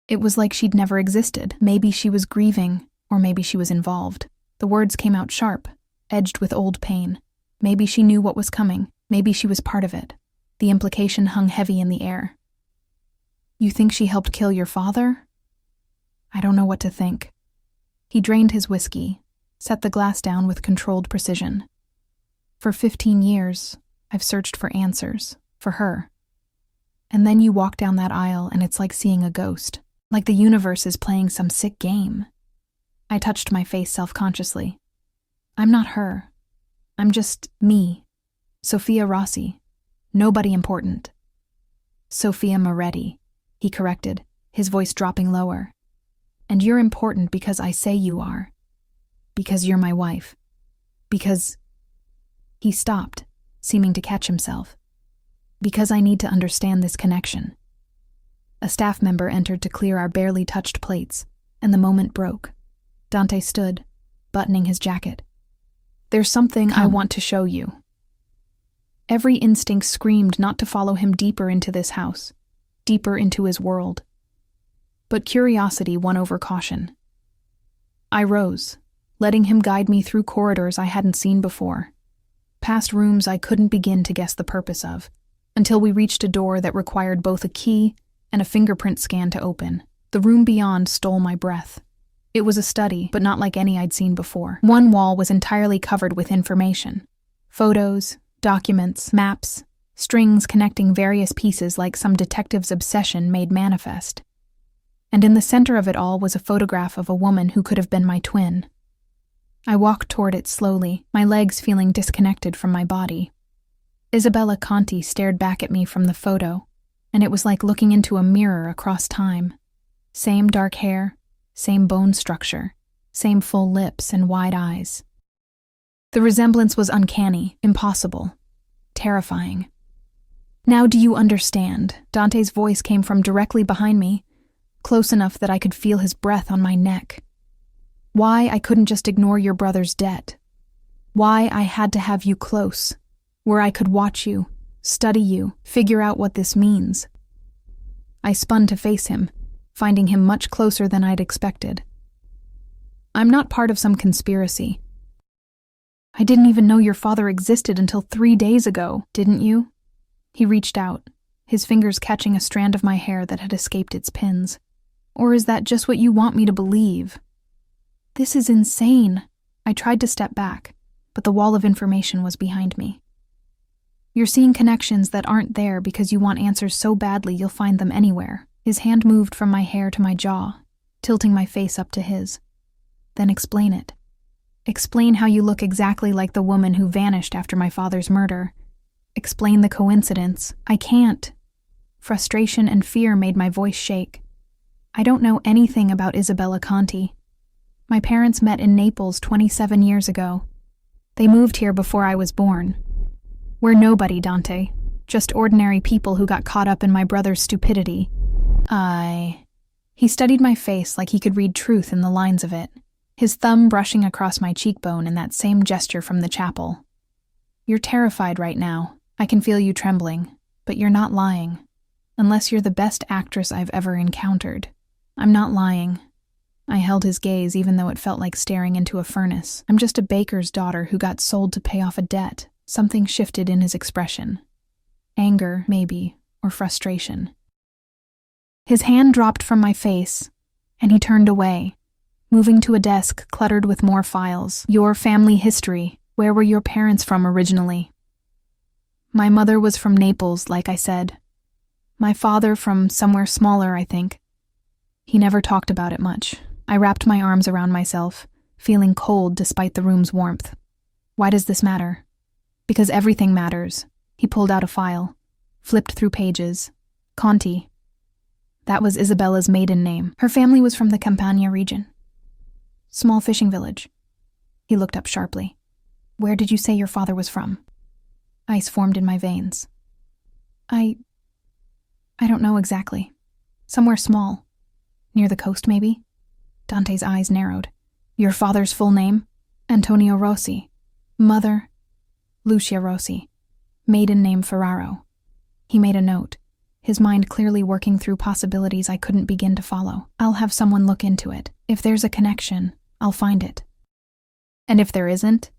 It was like she'd never existed. Maybe she was grieving, or maybe she was involved. The words came out sharp, edged with old pain. Maybe she knew what was coming. Maybe she was part of it. The implication hung heavy in the air. "You think she helped kill your father?" I don't know what to think. He drained his whiskey, set the glass down with controlled precision. "For 15 years, I've searched for answers, for her. And then you walk down that aisle and it's like seeing a ghost, like the universe is playing some sick game. I touched my face self-consciously. I'm not her. I'm just me. Sophia Rossi. Nobody important. Sophia Moretti, he corrected, his voice dropping lower. And you're important because I say you are. Because you're my wife. Because... He stopped, seeming to catch himself. Because I need to understand this connection. A staff member entered to clear our barely touched plates, and the moment broke. Dante stood, buttoning his jacket. There's something I want to show you. Every instinct screamed not to follow him deeper into this house, deeper into his world. But curiosity won over caution. I rose, letting him guide me through corridors I hadn't seen before, past rooms I couldn't begin to guess the purpose of, until we reached a door that required both a key and a fingerprint scan to open. The room beyond stole my breath. It was a study, but not like any I'd seen before. One wall was entirely covered with information. Photos, documents, maps, strings connecting various pieces like some detective's obsession made manifest. And in the center of it all was a photograph of a woman who could have been my twin. I walked toward it slowly, my legs feeling disconnected from my body. Isabella Conti stared back at me from the photo, and it was like looking into a mirror across time. Same dark hair, same bone structure, same full lips and wide eyes. The resemblance was uncanny, impossible, terrifying. Now do you understand? Dante's voice came from directly behind me, close enough that I could feel his breath on my neck. Why I couldn't just ignore your brother's debt. Why I had to have you close, where I could watch you, study you, figure out what this means. I spun to face him, finding him much closer than I'd expected. I'm not part of some conspiracy. I didn't even know your father existed until 3 days ago, didn't you? He reached out, his fingers catching a strand of my hair that had escaped its pins. Or is that just what you want me to believe? This is insane. I tried to step back, but the wall of information was behind me. You're seeing connections that aren't there because you want answers so badly you'll find them anywhere. His hand moved from my hair to my jaw, tilting my face up to his. Then explain it. Explain how you look exactly like the woman who vanished after my father's murder. Explain the coincidence. I can't. Frustration and fear made my voice shake. I don't know anything about Isabella Conti. My parents met in Naples 27 years ago. They moved here before I was born. We're nobody, Dante. Just ordinary people who got caught up in my brother's stupidity. He studied my face like he could read truth in the lines of it, his thumb brushing across my cheekbone in that same gesture from the chapel. You're terrified right now. I can feel you trembling, but you're not lying. Unless you're the best actress I've ever encountered. I'm not lying. I held his gaze even though it felt like staring into a furnace. I'm just a baker's daughter who got sold to pay off a debt. Something shifted in his expression. Anger, maybe, or frustration. His hand dropped from my face, and he turned away, moving to a desk cluttered with more files. Your family history. Where were your parents from originally? My mother was from Naples, like I said. My father from somewhere smaller, I think. He never talked about it much. I wrapped my arms around myself, feeling cold despite the room's warmth. Why does this matter? Because everything matters. He pulled out a file, flipped through pages. Conti. That was Isabella's maiden name. Her family was from the Campania region. Small fishing village. He looked up sharply. Where did you say your father was from? Ice formed in my veins. I don't know exactly. Somewhere small. Near the coast, maybe? Dante's eyes narrowed. Your father's full name? Antonio Rossi. Mother? Lucia Rossi. Maiden name Ferraro. He made a note, his mind clearly working through possibilities I couldn't begin to follow. I'll have someone look into it. If there's a connection, I'll find it. And if there isn't?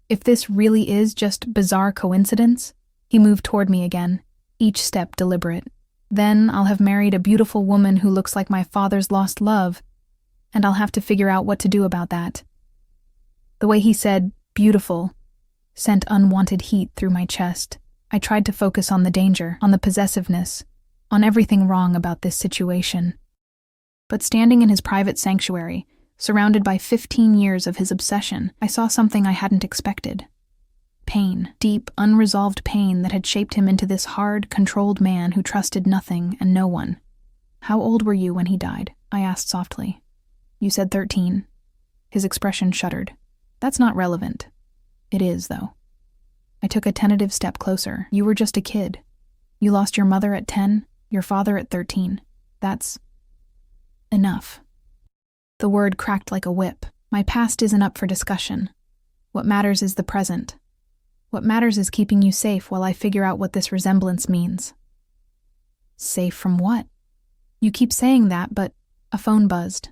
If this really is just bizarre coincidence? He moved toward me again, each step deliberate. Then I'll have married a beautiful woman who looks like my father's lost love, and I'll have to figure out what to do about that. The way he said, beautiful, sent unwanted heat through my chest. I tried to focus on the danger, on the possessiveness, on everything wrong about this situation. But standing in his private sanctuary, surrounded by 15 years of his obsession, I saw something I hadn't expected. Pain, deep, unresolved pain that had shaped him into this hard, controlled man who trusted nothing and no one. "How old were you when he died?" I asked softly. "You said 13. His expression shuddered. "That's not relevant." "It is, though." I took a tentative step closer. "You were just a kid. You lost your mother at 10, your father at 13. That's enough." The word cracked like a whip. My past isn't up for discussion. What matters is the present. What matters is keeping you safe while I figure out what this resemblance means. Safe from what? You keep saying that, but a phone buzzed.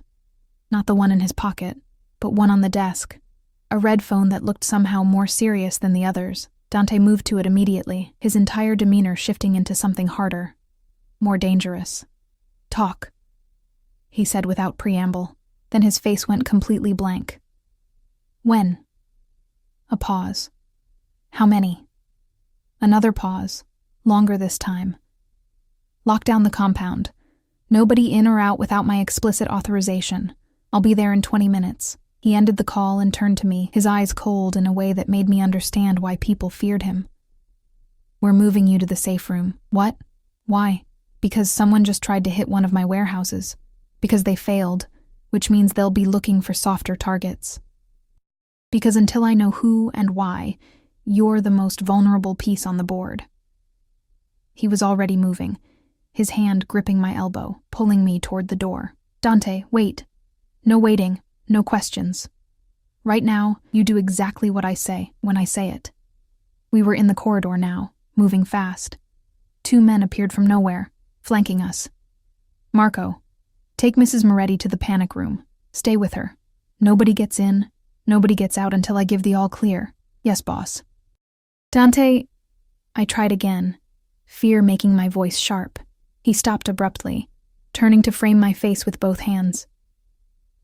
Not the one in his pocket, but one on the desk. A red phone that looked somehow more serious than the others. Dante moved to it immediately, his entire demeanor shifting into something harder, more dangerous. "Talk," he said without preamble. Then his face went completely blank. "When?" A pause. "How many?" Another pause, longer this time. "Lock down the compound. Nobody in or out without my explicit authorization. I'll be there in 20 minutes. He ended the call and turned to me, his eyes cold in a way that made me understand why people feared him. "We're moving you to the safe room." "What? Why?" "Because someone just tried to hit one of my warehouses. Because they failed, which means they'll be looking for softer targets. Because until I know who and why, you're the most vulnerable piece on the board." He was already moving, his hand gripping my elbow, pulling me toward the door. "Dante, wait. No waiting, no questions. Right now, you do exactly what I say when I say it." We were in the corridor now, moving fast. 2 men appeared from nowhere, flanking us. "Marco, take Mrs. Moretti to the panic room. Stay with her. Nobody gets in, nobody gets out until I give the all clear." "Yes, boss." "Dante," I tried again, fear making my voice sharp. He stopped abruptly, turning to frame my face with both hands.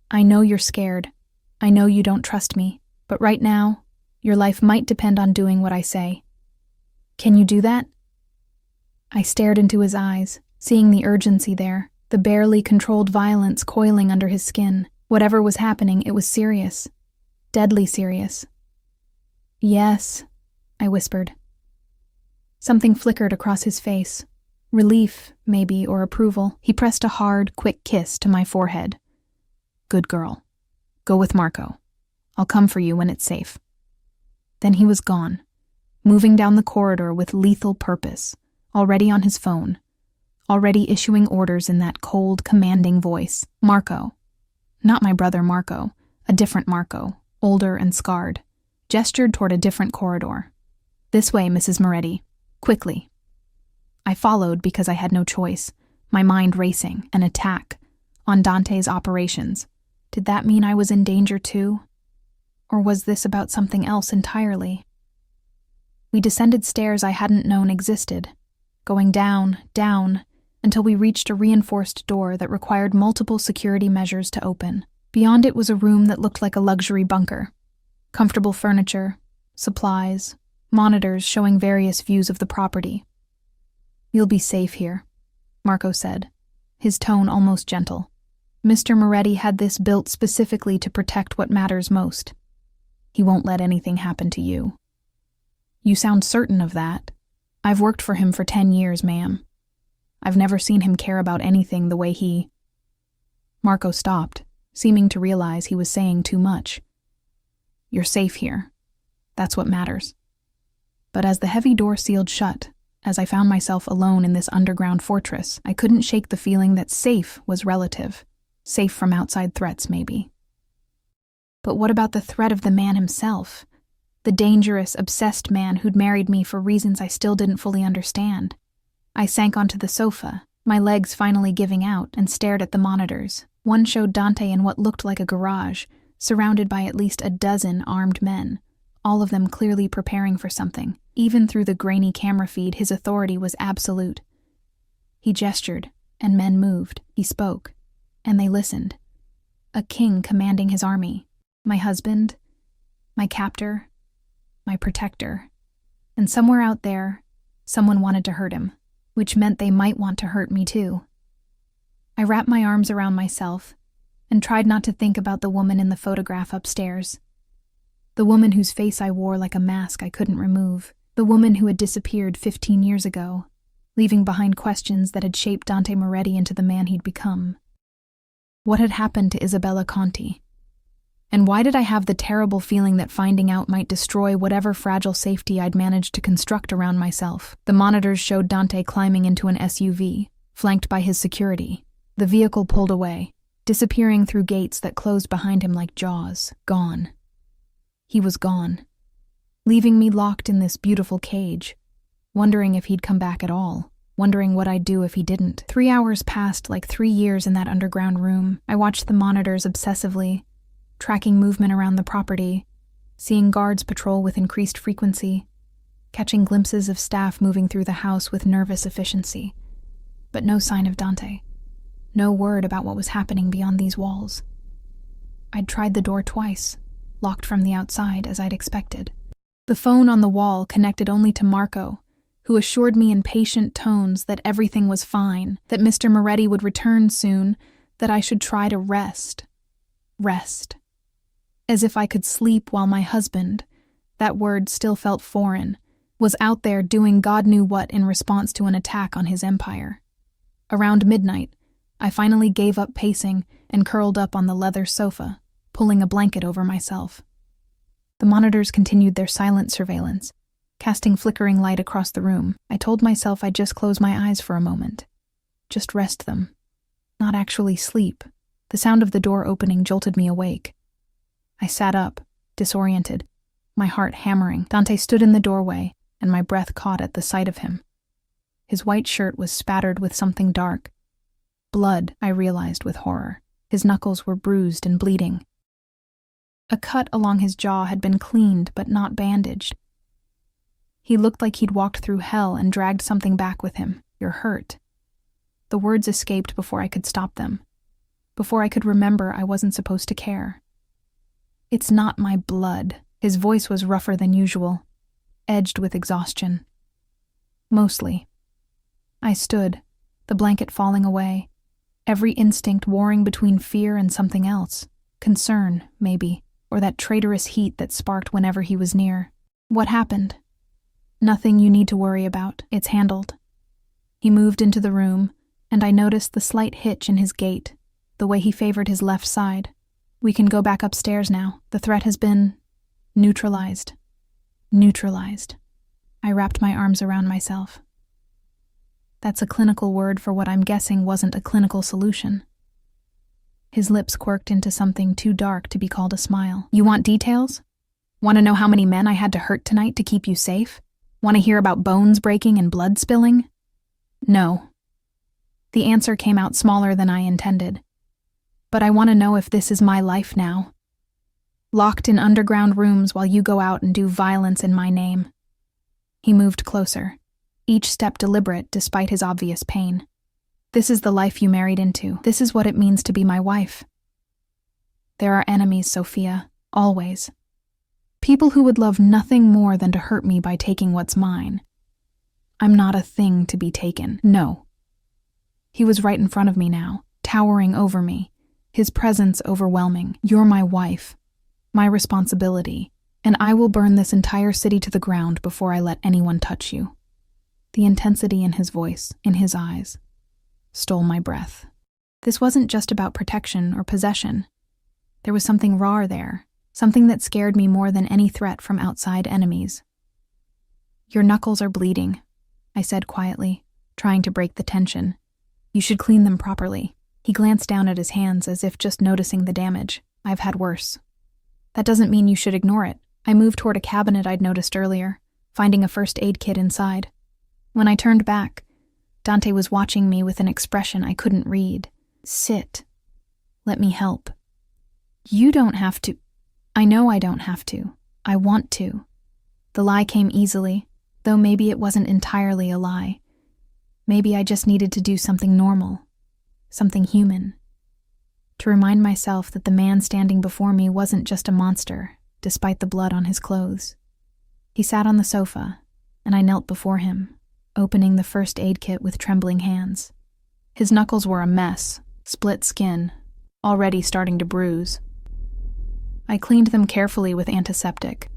"I know you're scared. I know you don't trust me, but right now, your life might depend on doing what I say. Can you do that?" I stared into his eyes, seeing the urgency there, the barely controlled violence coiling under his skin. Whatever was happening, it was serious. Deadly serious. "Yes," I whispered. Something flickered across his face. Relief, maybe, or approval. He pressed a hard, quick kiss to my forehead. "Good girl. Go with Marco. I'll come for you when it's safe." Then he was gone, moving down the corridor with lethal purpose, already on his phone, already issuing orders in that cold, commanding voice. Marco. Not my brother Marco, a different Marco, older and scarred, gestured toward a different corridor. "This way, Mrs. Moretti. Quickly." I followed because I had no choice, my mind racing, an attack on Dante's operations. Did that mean I was in danger too? Or was this about something else entirely? We descended stairs I hadn't known existed, going down, down, until we reached a reinforced door that required multiple security measures to open. Beyond it was a room that looked like a luxury bunker. Comfortable furniture, supplies, monitors showing various views of the property. "You'll be safe here," Marco said, his tone almost gentle. "Mr. Moretti had this built specifically to protect what matters most. He won't let anything happen to you." "You sound certain of that. I've worked for him for 10 years, ma'am. I've never seen him care about anything the way he—" Marco stopped, seeming to realize he was saying too much. "You're safe here. That's what matters." But as the heavy door sealed shut, as I found myself alone in this underground fortress, I couldn't shake the feeling that safe was relative. Safe from outside threats, maybe. But what about the threat of the man himself? The dangerous, obsessed man who'd married me for reasons I still didn't fully understand. I sank onto the sofa, my legs finally giving out, and stared at the monitors. One showed Dante in what looked like a garage, surrounded by at least a dozen armed men, all of them clearly preparing for something. Even through the grainy camera feed, his authority was absolute. He gestured, and men moved. He spoke, and they listened. A king commanding his army. My husband, my captor, my protector. And somewhere out there, someone wanted to hurt him. which meant they might want to hurt me too. I wrapped my arms around myself and tried not to think about the woman in the photograph upstairs. The woman whose face I wore like a mask I couldn't remove. The woman who had disappeared 15 years ago, leaving behind questions that had shaped Dante Moretti into the man he'd become. What had happened to Isabella Conti? And why did I have the terrible feeling that finding out might destroy whatever fragile safety I'd managed to construct around myself? The monitors showed Dante climbing into an SUV, flanked by his security. The vehicle pulled away, disappearing through gates that closed behind him like jaws. Gone. He was gone, leaving me locked in this beautiful cage, wondering if he'd come back at all, wondering what I'd do if he didn't. 3 hours passed like 3 years in that underground room. I watched the monitors obsessively, tracking movement around the property, seeing guards patrol with increased frequency, catching glimpses of staff moving through the house with nervous efficiency. But no sign of Dante. No word about what was happening beyond these walls. I'd tried the door twice, locked from the outside as I'd expected. The phone on the wall connected only to Marco, who assured me in patient tones that everything was fine, that Mr. Moretti would return soon, that I should try to rest. Rest. As if I could sleep while my husband, that word still felt foreign, was out there doing God knew what in response to an attack on his empire. Around midnight, I finally gave up pacing and curled up on the leather sofa, pulling a blanket over myself. The monitors continued their silent surveillance, casting flickering light across the room. I told myself I'd just close my eyes for a moment. Just rest them. Not actually sleep. The sound of the door opening jolted me awake. I sat up, disoriented, my heart hammering. Dante stood in the doorway, and my breath caught at the sight of him. His white shirt was spattered with something dark. Blood, I realized with horror. His knuckles were bruised and bleeding. A cut along his jaw had been cleaned but not bandaged. He looked like he'd walked through hell and dragged something back with him. "You're hurt." The words escaped before I could stop them, before I could remember I wasn't supposed to care. "It's not my blood." His voice was rougher than usual, edged with exhaustion. Mostly. I stood, the blanket falling away, every instinct warring between fear and something else. Concern, maybe, or that traitorous heat that sparked whenever he was near. "What happened?" "Nothing you need to worry about. It's handled." He moved into the room, and I noticed the slight hitch in his gait, the way he favored his left side. "We can go back upstairs now. The threat has been neutralized." Neutralized. I wrapped my arms around myself. That's a clinical word for what I'm guessing wasn't a clinical solution. His lips quirked into something too dark to be called a smile. "You want details? Want to know how many men I had to hurt tonight to keep you safe? Want to hear about bones breaking and blood spilling?" "No." The answer came out smaller than I intended. "But I want to know if this is my life now. Locked in underground rooms while you go out and do violence in my name." He moved closer, each step deliberate despite his obvious pain. "This is the life you married into. This is what it means to be my wife. There are enemies, Sophia, always. People who would love nothing more than to hurt me by taking what's mine. I'm not a thing to be taken. No." He was right in front of me now, towering over me, his presence overwhelming. "You're my wife, my responsibility, and I will burn this entire city to the ground before I let anyone touch you." The intensity in his voice, in his eyes, stole my breath. This wasn't just about protection or possession. There was something raw there, something that scared me more than any threat from outside enemies. "Your knuckles are bleeding," I said quietly, trying to break the tension. "You should clean them properly." He glanced down at his hands as if just noticing the damage. "I've had worse." "That doesn't mean you should ignore it." I moved toward a cabinet I'd noticed earlier, finding a first aid kit inside. When I turned back, Dante was watching me with an expression I couldn't read. "Sit. Let me help." "You don't have to." "I know I don't have to. I want to." The lie came easily, though maybe it wasn't entirely a lie. Maybe I just needed to do something normal, something human. To remind myself that the man standing before me wasn't just a monster, despite the blood on his clothes. He sat on the sofa, and I knelt before him, opening the first aid kit with trembling hands. His knuckles were a mess, split skin, already starting to bruise. I cleaned them carefully with antiseptic,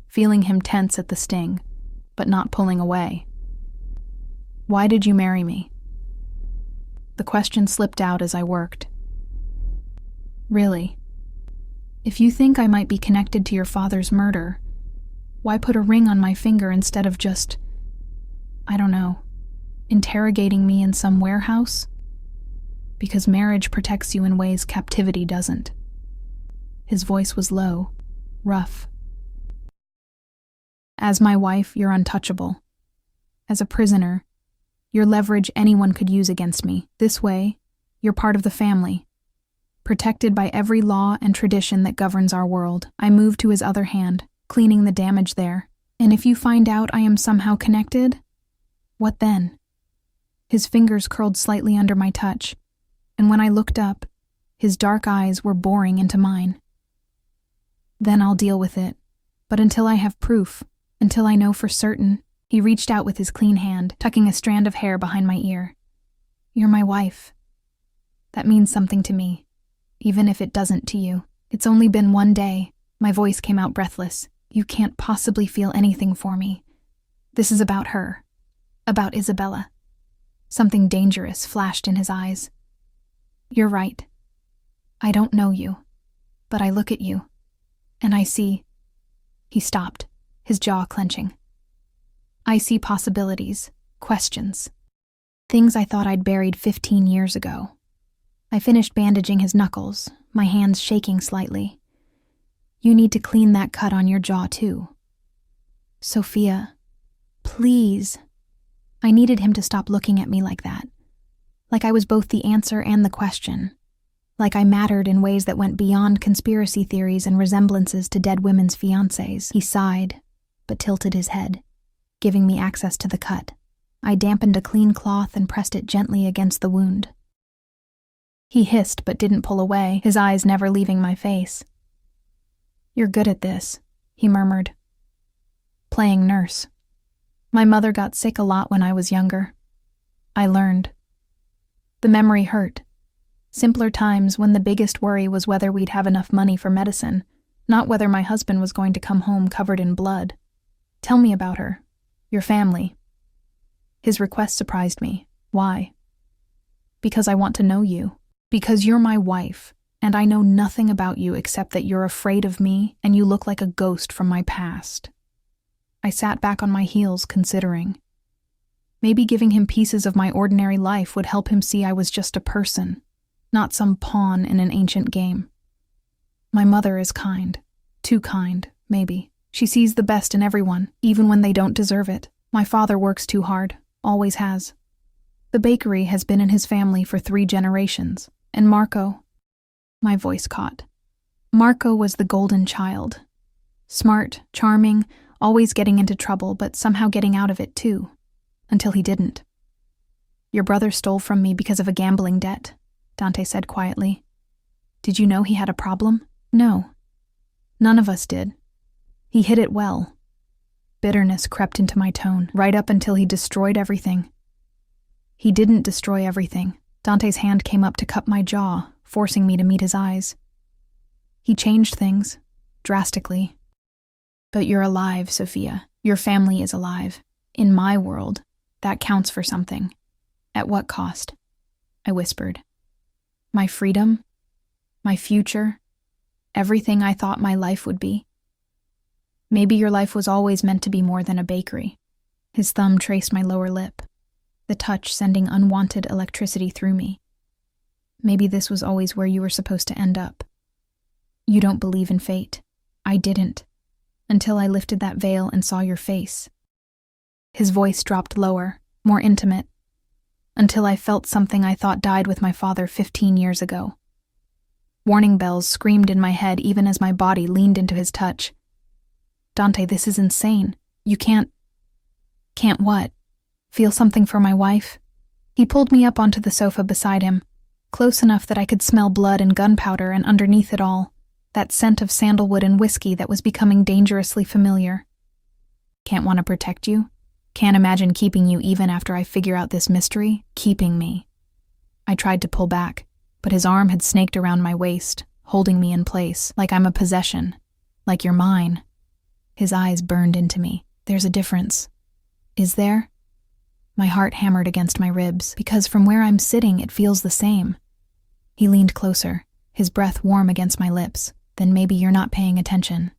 feeling him tense at the sting, but not pulling away. Why did you marry me? The question slipped out as I worked. Really? If you think I might be connected to your father's murder, why put a ring on my finger instead of just, I don't know, interrogating me in some warehouse? Because marriage protects you in ways captivity doesn't. His voice was low, rough. As my wife, you're untouchable. As a prisoner, you're leverage anyone could use against me. This way, you're part of the family, protected by every law and tradition that governs our world. I moved to his other hand, cleaning the damage there. And if you find out I am somehow connected, what then? His fingers curled slightly under my touch, and when I looked up, his dark eyes were boring into mine. Then I'll deal with it. But until I have proof, until I know for certain, he reached out with his clean hand, tucking a strand of hair behind my ear. You're my wife. That means something to me, even if it doesn't to you. It's only been one day. My voice came out breathless. You can't possibly feel anything for me. This is about her. About Isabella. Something dangerous flashed in his eyes. You're right. I don't know you, but I look at you, and I see. He stopped, his jaw clenching. I see possibilities, questions, things I thought I'd buried 15 years ago. I finished bandaging his knuckles, my hands shaking slightly. You need to clean that cut on your jaw too. Sophia, please. I needed him to stop looking at me like that. Like I was both the answer and the question. Like I mattered in ways that went beyond conspiracy theories and resemblances to dead women's fiancés. He sighed, but tilted his head, giving me access to the cut. I dampened a clean cloth and pressed it gently against the wound. He hissed but didn't pull away, his eyes never leaving my face. You're good at this, he murmured. Playing nurse. My mother got sick a lot when I was younger. I learned. The memory hurt. Simpler times when the biggest worry was whether we'd have enough money for medicine, not whether my husband was going to come home covered in blood. Tell me about her. Your family. His request surprised me. Why? Because I want to know you. Because you're my wife, and I know nothing about you except that you're afraid of me and you look like a ghost from my past. I sat back on my heels, considering. Maybe giving him pieces of my ordinary life would help him see I was just a person, not some pawn in an ancient game. My mother is kind. Too kind, maybe. She sees the best in everyone, even when they don't deserve it. My father works too hard, always has. The bakery has been in his family for 3 generations, and Marco... My voice caught. Marco was the golden child. Smart, charming, always getting into trouble, but somehow getting out of it too. Until he didn't. Your brother stole from me because of a gambling debt, Dante said quietly. Did you know he had a problem? No. None of us did. He hid it well. Bitterness crept into my tone, right up until he destroyed everything. He didn't destroy everything. Dante's hand came up to cup my jaw, forcing me to meet his eyes. He changed things, drastically. But you're alive, Sophia. Your family is alive. In my world, that counts for something. At what cost? I whispered. My freedom? My future? Everything I thought my life would be? Maybe your life was always meant to be more than a bakery. His thumb traced my lower lip, the touch sending unwanted electricity through me. Maybe this was always where you were supposed to end up. You don't believe in fate. I didn't, until I lifted that veil and saw your face. His voice dropped lower, more intimate, until I felt something I thought died with my father 15 years ago. Warning bells screamed in my head even as my body leaned into his touch. Dante, this is insane. You can't... Can't what? Feel something for my wife? He pulled me up onto the sofa beside him, close enough that I could smell blood and gunpowder, and underneath it all, that scent of sandalwood and whiskey that was becoming dangerously familiar. Can't want to protect you? Can't imagine keeping you even after I figure out this mystery. Keeping me. I tried to pull back, but his arm had snaked around my waist, holding me in place, like I'm a possession, like you're mine. His eyes burned into me. There's a difference. Is there? My heart hammered against my ribs, because from where I'm sitting it feels the same. He leaned closer, his breath warm against my lips. Then maybe you're not paying attention.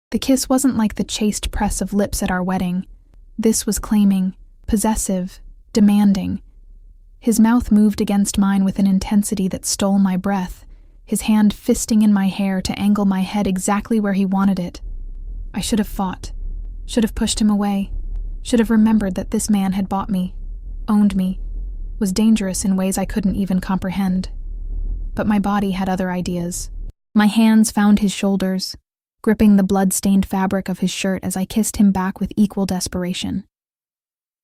The kiss wasn't like the chaste press of lips at our wedding. This was claiming, possessive, demanding. His mouth moved against mine with an intensity that stole my breath, his hand fisting in my hair to angle my head exactly where he wanted it. I should have fought, should have pushed him away, should have remembered that this man had bought me, owned me, was dangerous in ways I couldn't even comprehend. But my body had other ideas. My hands found his shoulders, gripping the blood-stained fabric of his shirt as I kissed him back with equal desperation.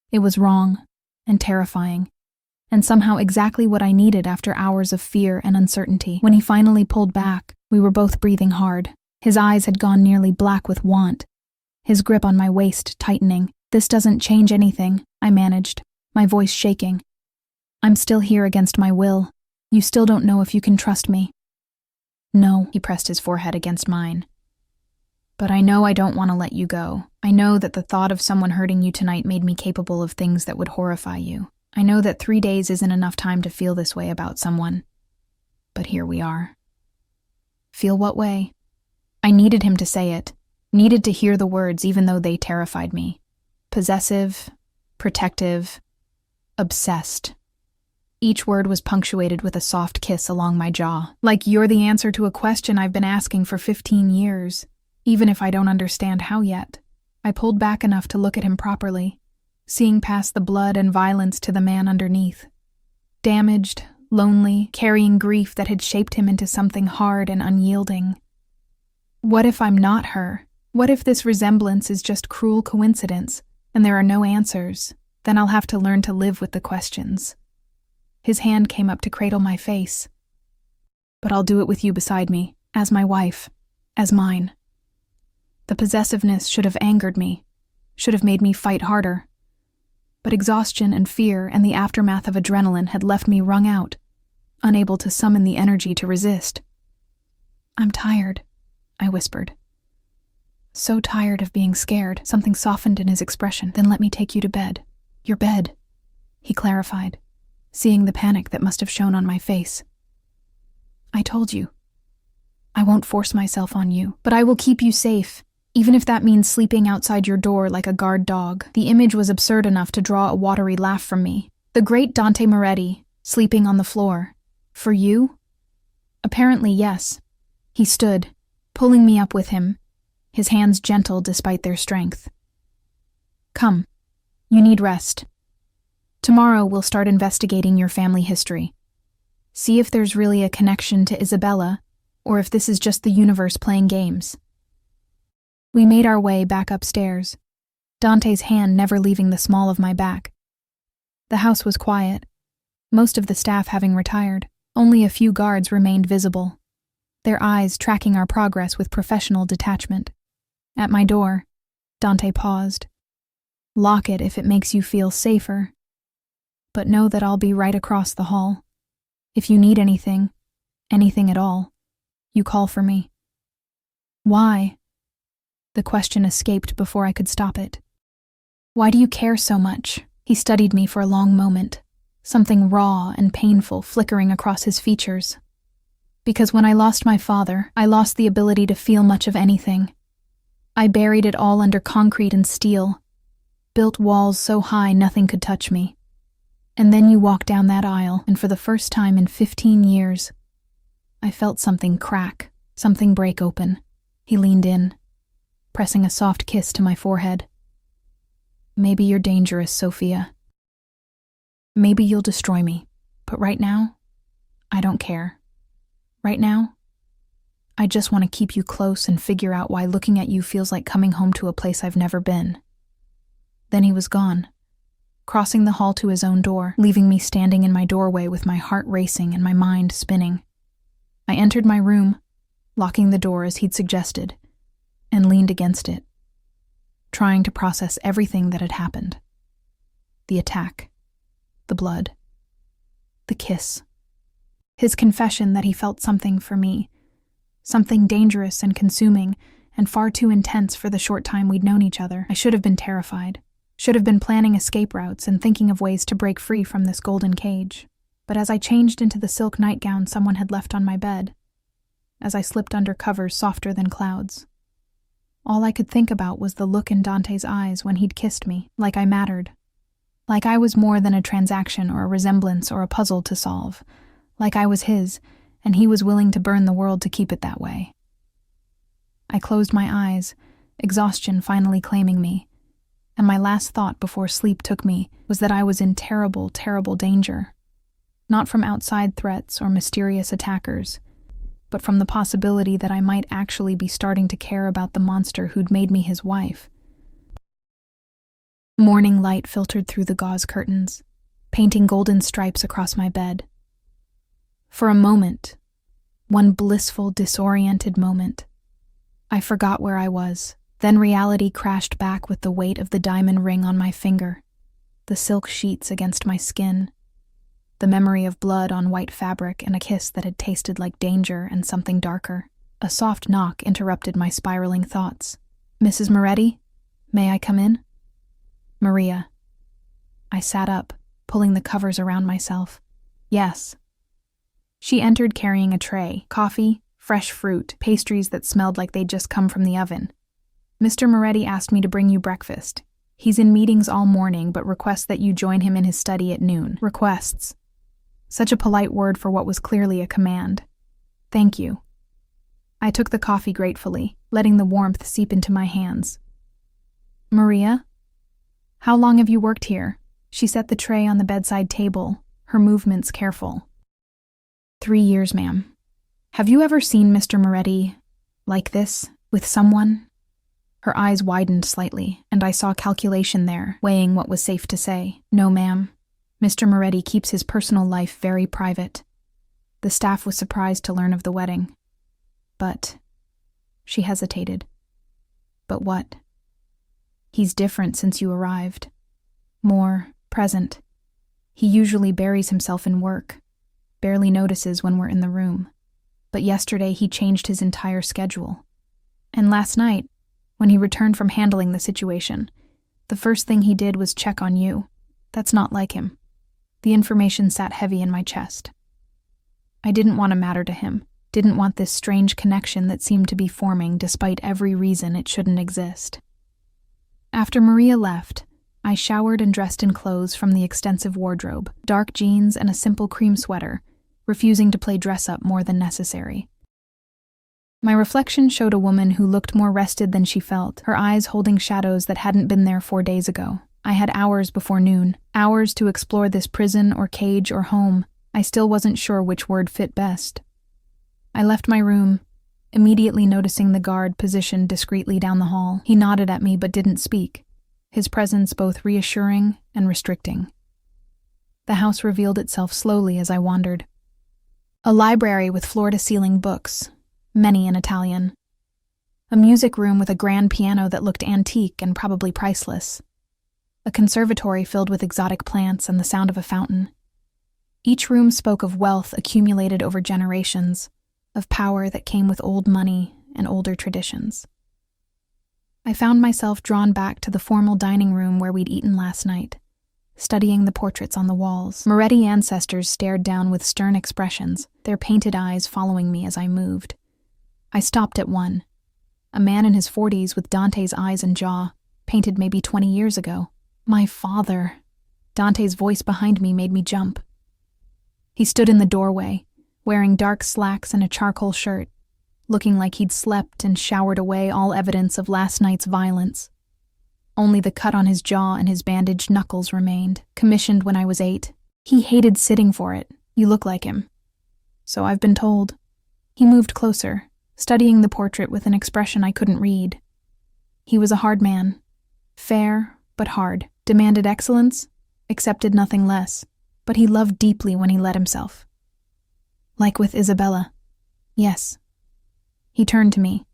It was wrong and terrifying, and somehow exactly what I needed after hours of fear and uncertainty. When he finally pulled back, we were both breathing hard. His eyes had gone nearly black with want, his grip on my waist tightening. This doesn't change anything, I managed, my voice shaking. I'm still here against my will. You still don't know if you can trust me. No, he pressed his forehead against mine. But I know I don't want to let you go. I know that the thought of someone hurting you tonight made me capable of things that would horrify you. I know that 3 days isn't enough time to feel this way about someone. But here we are. Feel what way? I needed him to say it, needed to hear the words even though they terrified me. Possessive, protective, obsessed. Each word was punctuated with a soft kiss along my jaw, like you're the answer to a question I've been asking for 15 years, even if I don't understand how yet. I pulled back enough to look at him properly, seeing past the blood and violence to the man underneath. Damaged, lonely, carrying grief that had shaped him into something hard and unyielding. What if I'm not her? What if this resemblance is just cruel coincidence, and there are no answers? Then I'll have to learn to live with the questions. His hand came up to cradle my face. But I'll do it with you beside me, as my wife, as mine. The possessiveness should have angered me, should have made me fight harder. But exhaustion and fear and the aftermath of adrenaline had left me wrung out, unable to summon the energy to resist. I'm tired, I whispered. So tired of being scared. Something softened in his expression. Then let me take you to bed. Your bed, he clarified, seeing the panic that must have shown on my face. I told you. I won't force myself on you, but I will keep you safe, even if that means sleeping outside your door like a guard dog. The image was absurd enough to draw a watery laugh from me. The great Dante Moretti, sleeping on the floor. For you? Apparently, yes. He stood, pulling me up with him, his hands gentle despite their strength. Come. You need rest. Tomorrow we'll start investigating your family history. See if there's really a connection to Isabella, or if this is just the universe playing games. We made our way back upstairs, Dante's hand never leaving the small of my back. The house was quiet, most of the staff having retired. Only a few guards remained visible, their eyes tracking our progress with professional detachment. At my door, Dante paused. Lock it if it makes you feel safer. But know that I'll be right across the hall. If you need anything at all, you call for me. Why? The question escaped before I could stop it. Why do you care so much? He studied me for a long moment, something raw and painful flickering across his features. Because when I lost my father, I lost the ability to feel much of anything. I buried it all under concrete and steel, built walls so high nothing could touch me. And then you walked down that aisle, and for the first time in 15 years, I felt something crack, something break open. He leaned in, pressing a soft kiss to my forehead. Maybe you're dangerous, Sophia. Maybe you'll destroy me, but right now, I don't care. Right now, I just want to keep you close and figure out why looking at you feels like coming home to a place I've never been. Then he was gone, crossing the hall to his own door, leaving me standing in my doorway with my heart racing and my mind spinning. I entered my room, locking the door as he'd suggested, and leaned against it. trying to process everything that had happened. The attack, the blood, the kiss, his confession that he felt something for me, something dangerous and consuming and far too intense for the short time we'd known each other. I should have been terrified, should have been planning escape routes and thinking of ways to break free from this golden cage. But as I changed into the silk nightgown someone had left on my bed, as I slipped under covers softer than clouds, all I could think about was the look in Dante's eyes when he'd kissed me, like I mattered. Like I was more than a transaction or a resemblance or a puzzle to solve. Like I was his, and he was willing to burn the world to keep it that way. I closed my eyes, exhaustion finally claiming me, and my last thought before sleep took me was that I was in terrible, terrible danger. Not from outside threats or mysterious attackers, but from the possibility that I might actually be starting to care about the monster who'd made me his wife. Morning light filtered through the gauze curtains, painting golden stripes across my bed. For a moment, one blissful, disoriented moment, I forgot where I was. Then reality crashed back with the weight of the diamond ring on my finger, the silk sheets against my skin, the memory of blood on white fabric and a kiss that had tasted like danger and something darker. A soft knock interrupted my spiraling thoughts. "Mrs. Moretti, may I come in?" Maria. I sat up, pulling the covers around myself. "Yes." She entered carrying a tray, coffee, fresh fruit, pastries that smelled like they'd just come from the oven. "Mr. Moretti asked me to bring you breakfast. He's in meetings all morning, but requests that you join him in his study at noon." Requests. Such a polite word for what was clearly a command. "Thank you." I took the coffee gratefully, letting the warmth seep into my hands. "Maria? How long have you worked here?" She set the tray on the bedside table, her movements careful. 3 years, ma'am." "Have you ever seen Mr. Moretti like this, with someone?" Her eyes widened slightly, and I saw calculation there, weighing what was safe to say. "No, ma'am. Mr. Moretti keeps his personal life very private." The staff was surprised to learn of the wedding. "But..." She hesitated. "But what?" "He's different since you arrived. More present. He usually buries himself in work, barely notices when we're in the room. But yesterday he changed his entire schedule. And last night, when he returned from handling the situation, the first thing he did was check on you. That's not like him." The information sat heavy in my chest. I didn't want to matter to him, didn't want this strange connection that seemed to be forming despite every reason it shouldn't exist. After Maria left, I showered and dressed in clothes from the extensive wardrobe, dark jeans and a simple cream sweater, refusing to play dress-up more than necessary. My reflection showed a woman who looked more rested than she felt, her eyes holding shadows that hadn't been there 4 days ago. I had hours before noon, hours to explore this prison or cage or home. I still wasn't sure which word fit best. I left my room, immediately noticing the guard positioned discreetly down the hall. He nodded at me but didn't speak, his presence both reassuring and restricting. The house revealed itself slowly as I wandered. A library with floor-to-ceiling books, many in Italian. A music room with a grand piano that looked antique and probably priceless. A conservatory filled with exotic plants and the sound of a fountain. Each room spoke of wealth accumulated over generations, of power that came with old money and older traditions. I found myself drawn back to the formal dining room where we'd eaten last night, studying the portraits on the walls. Moretti ancestors stared down with stern expressions, their painted eyes following me as I moved. I stopped at one, a man in his 40s with Dante's eyes and jaw, painted maybe 20 years ago. My father. Dante's voice behind me made me jump. He stood in the doorway, wearing dark slacks and a charcoal shirt, looking like he'd slept and showered away all evidence of last night's violence. Only the cut on his jaw and his bandaged knuckles remained, commissioned when I was 8. He hated sitting for it. "You look like him." "So I've been told." He moved closer, studying the portrait with an expression I couldn't read. He was a hard man. Fair, but hard. Demanded excellence, accepted nothing less. But he loved deeply when he let himself. "Like with Isabella." "Yes." He turned to me,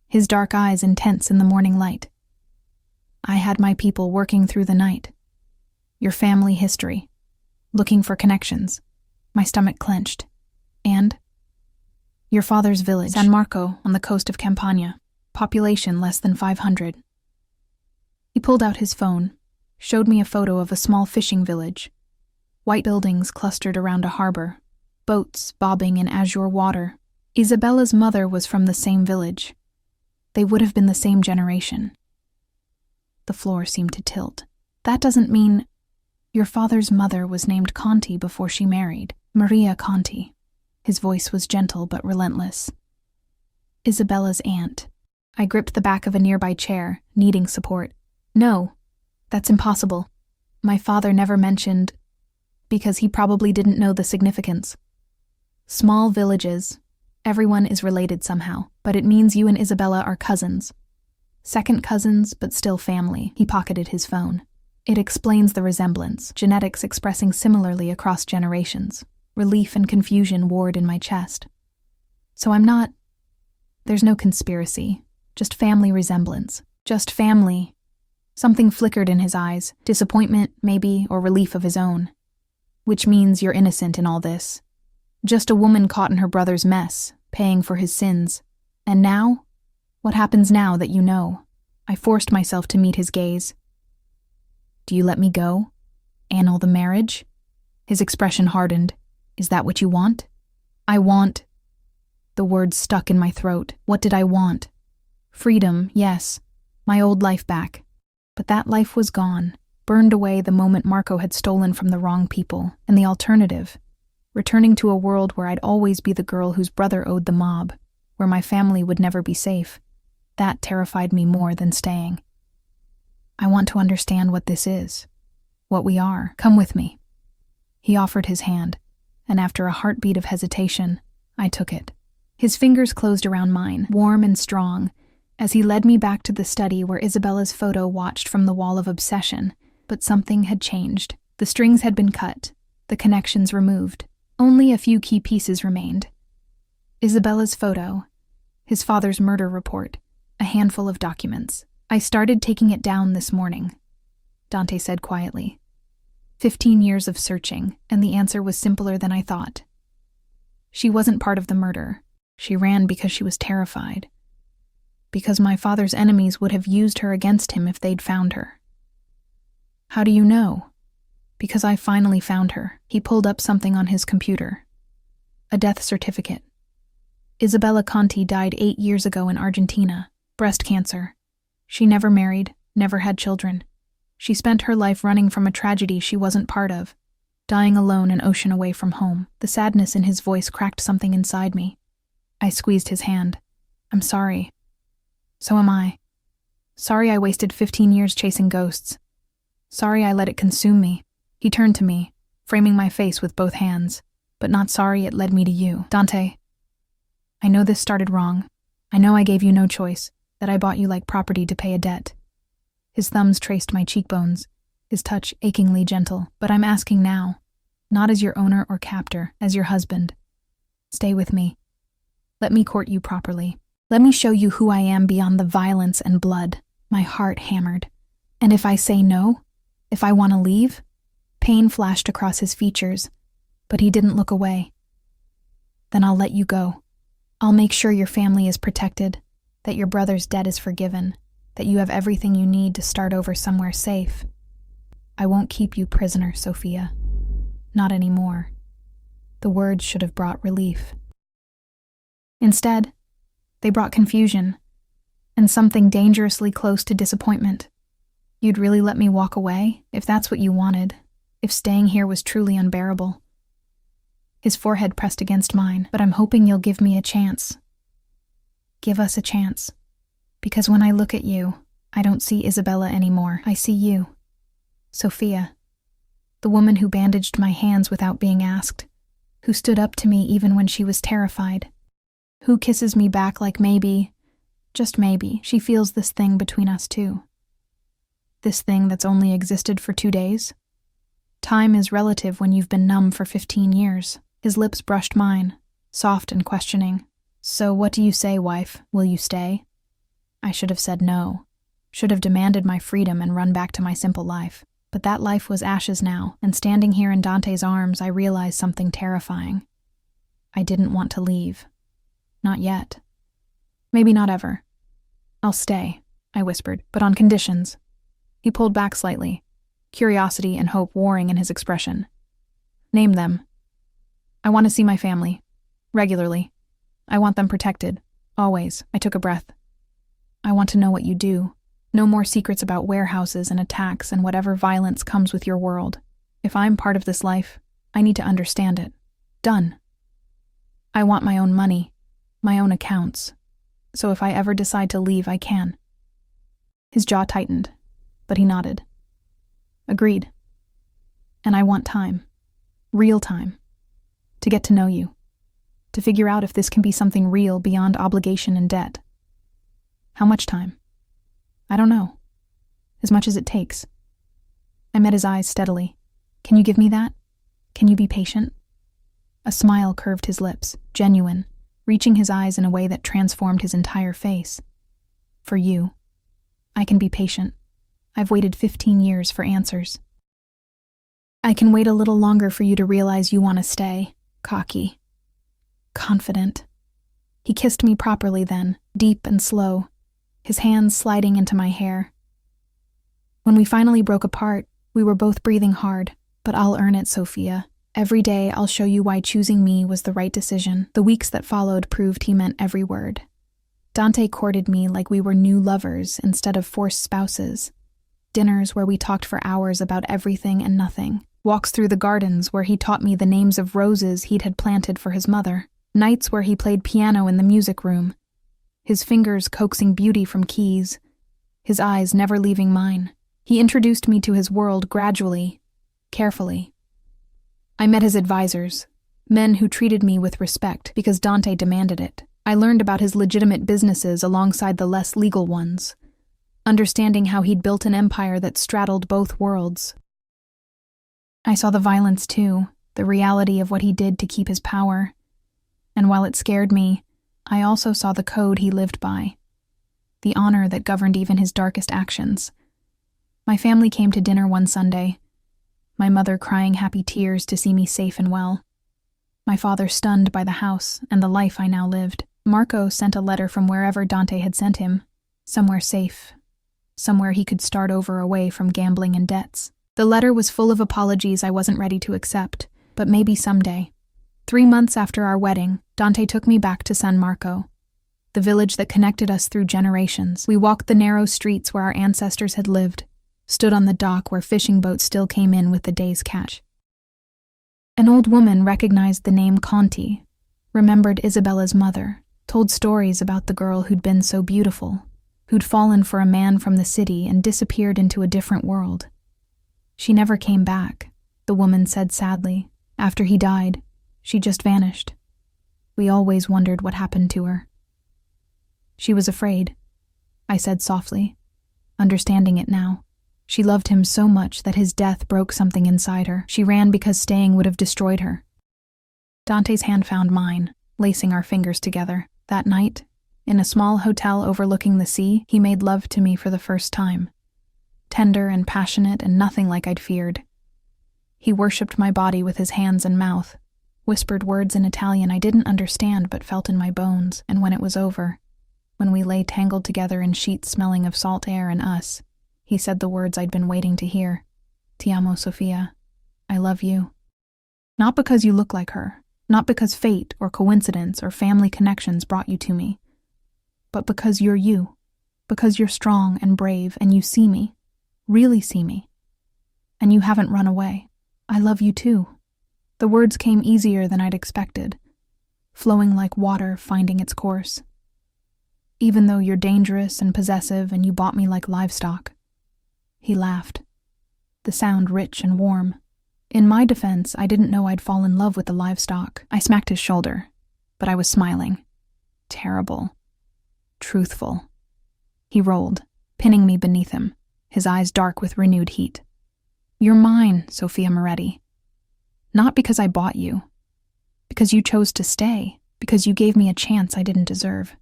his dark eyes intense in the morning light. I had my people working through the night. Your family history. Looking for connections. My stomach clenched. And? Your father's village, San Marco, on the coast of Campania. Population less than 500. He pulled out his phone, showed me a photo of a small fishing village. White buildings clustered around a harbor, boats bobbing in azure water. Isabella's mother was from the same village. They would have been the same generation. The floor seemed to tilt. That doesn't mean... Your father's mother was named Conti before she married. Maria Conti. His voice was gentle but relentless. Isabella's aunt. I gripped the back of a nearby chair, needing support. No, that's impossible. My father never mentioned... because he probably didn't know the significance. Small villages. Everyone is related somehow, but it means you and Isabella are cousins. Second cousins, but still family. He pocketed his phone. It explains the resemblance, genetics expressing similarly across generations. Relief and confusion warred in my chest. So I'm not... There's no conspiracy, just family resemblance. Just family. Something flickered in his eyes, disappointment, maybe, or relief of his own. Which means you're innocent in all this. Just a woman caught in her brother's mess, paying for his sins. And now? What happens now that you know? I forced myself to meet his gaze. Do you let me go? Annul the marriage? His expression hardened. Is that what you want? I want... The words stuck in my throat. What did I want? Freedom, yes. My old life back. But that life was gone. Burned away the moment Marco had stolen from the wrong people. And the alternative, returning to a world where I'd always be the girl whose brother owed the mob, where my family would never be safe. That terrified me more than staying. I want to understand what this is, what we are. Come with me. He offered his hand, and after a heartbeat of hesitation, I took it. His fingers closed around mine, warm and strong, as he led me back to the study where Isabella's photo watched from the wall of obsession. But something had changed. The strings had been cut, the connections removed. Only a few key pieces remained. Isabella's photo, his father's murder report, a handful of documents. I started taking it down this morning, Dante said quietly. 15 years of searching, and the answer was simpler than I thought. She wasn't part of the murder. She ran because she was terrified. Because my father's enemies would have used her against him if they'd found her. How do you know? Because I finally found her. He pulled up something on his computer. A death certificate. Isabella Conti died 8 years ago in Argentina. Breast cancer. She never married, never had children. She spent her life running from a tragedy she wasn't part of, dying alone an ocean away from home. The sadness in his voice cracked something inside me. I squeezed his hand. I'm sorry. So am I. Sorry I wasted 15 years chasing ghosts. Sorry I let it consume me. He turned to me, framing my face with both hands, but not sorry it led me to you. Dante, I know this started wrong. I know I gave you no choice, that I bought you like property to pay a debt. His thumbs traced my cheekbones, his touch achingly gentle. But I'm asking now, not as your owner or captor, as your husband. Stay with me. Let me court you properly. Let me show you who I am beyond the violence and blood. My heart hammered. And if I say no, if I want to leave, pain flashed across his features, but he didn't look away. Then I'll let you go. I'll make sure your family is protected, that your brother's debt is forgiven, that you have everything you need to start over somewhere safe. I won't keep you prisoner, Sophia. Not anymore. The words should have brought relief. Instead, they brought confusion, and something dangerously close to disappointment. You'd really let me walk away, if that's what you wanted, if staying here was truly unbearable. His forehead pressed against mine, but I'm hoping you'll give me a chance. Give us a chance. Because when I look at you, I don't see Isabella anymore. I see you. Sophia. The woman who bandaged my hands without being asked. Who stood up to me even when she was terrified. Who kisses me back like maybe, just maybe, she feels this thing between us too. This thing that's only existed for 2 days? Time is relative when you've been numb for 15 years. His lips brushed mine, soft and questioning. So what do you say, wife? Will you stay? I should have said no. Should have demanded my freedom and run back to my simple life. But that life was ashes now, and standing here in Dante's arms, I realized something terrifying. I didn't want to leave. Not yet. Maybe not ever. I'll stay, I whispered, but on conditions. He pulled back slightly, curiosity and hope warring in his expression. Name them. I want to see my family. Regularly. I want them protected. Always. I took a breath. I want to know what you do. No more secrets about warehouses and attacks and whatever violence comes with your world. If I'm part of this life, I need to understand it. Done. I want my own money, my own accounts. So if I ever decide to leave, I can. His jaw tightened, but he nodded. Agreed. And I want time. Real time. To get to know you. To figure out if this can be something real beyond obligation and debt. How much time? I don't know. As much as it takes. I met his eyes steadily. Can you give me that? Can you be patient? A smile curved his lips, genuine, reaching his eyes in a way that transformed his entire face. For you. I can be patient. I've waited 15 years for answers. I can wait a little longer for you to realize you want to stay. Cocky. Confident. He kissed me properly then, deep and slow, his hands sliding into my hair. When we finally broke apart, we were both breathing hard, but I'll earn it, Sophia. Every day I'll show you why choosing me was the right decision. The weeks that followed proved he meant every word. Dante courted me like we were new lovers instead of forced spouses. Dinners where we talked for hours about everything and nothing. Walks through the gardens where he taught me the names of roses he'd had planted for his mother. Nights where he played piano in the music room. His fingers coaxing beauty from keys. His eyes never leaving mine. He introduced me to his world gradually, carefully. I met his advisors, men who treated me with respect because Dante demanded it. I learned about his legitimate businesses alongside the less legal ones, understanding how he'd built an empire that straddled both worlds. I saw the violence too, the reality of what he did to keep his power. And while it scared me, I also saw the code he lived by, the honor that governed even his darkest actions. My family came to dinner one Sunday, my mother crying happy tears to see me safe and well. My father stunned by the house and the life I now lived. Marco sent a letter from wherever Dante had sent him, somewhere safe, somewhere he could start over away from gambling and debts. The letter was full of apologies I wasn't ready to accept, but maybe someday. 3 months after our wedding, Dante took me back to San Marco, the village that connected us through generations. We walked the narrow streets where our ancestors had lived, stood on the dock where fishing boats still came in with the day's catch. An old woman recognized the name Conti, remembered Isabella's mother, told stories about the girl who'd been so beautiful, who'd fallen for a man from the city and disappeared into a different world. She never came back, the woman said sadly. After he died, she just vanished. We always wondered what happened to her. She was afraid, I said softly, understanding it now. She loved him so much that his death broke something inside her. She ran because staying would have destroyed her. Dante's hand found mine, lacing our fingers together. That night, in a small hotel overlooking the sea, he made love to me for the first time. Tender and passionate and nothing like I'd feared. He worshipped my body with his hands and mouth, whispered words in Italian I didn't understand but felt in my bones, and when it was over, when we lay tangled together in sheets smelling of salt air and us, he said the words I'd been waiting to hear. Ti amo, Sophia. I love you. Not because you look like her, not because fate or coincidence or family connections brought you to me, but because you're you, because you're strong and brave and you see me, really see me, and you haven't run away. I love you too. The words came easier than I'd expected, flowing like water finding its course. Even though you're dangerous and possessive and you bought me like livestock. He laughed, the sound rich and warm. In my defense, I didn't know I'd fall in love with the livestock. I smacked his shoulder, but I was smiling. Terrible. Truthful. He rolled, pinning me beneath him, his eyes dark with renewed heat. You're mine, Sophia Moretti. Not because I bought you. Because you chose to stay. Because you gave me a chance I didn't deserve.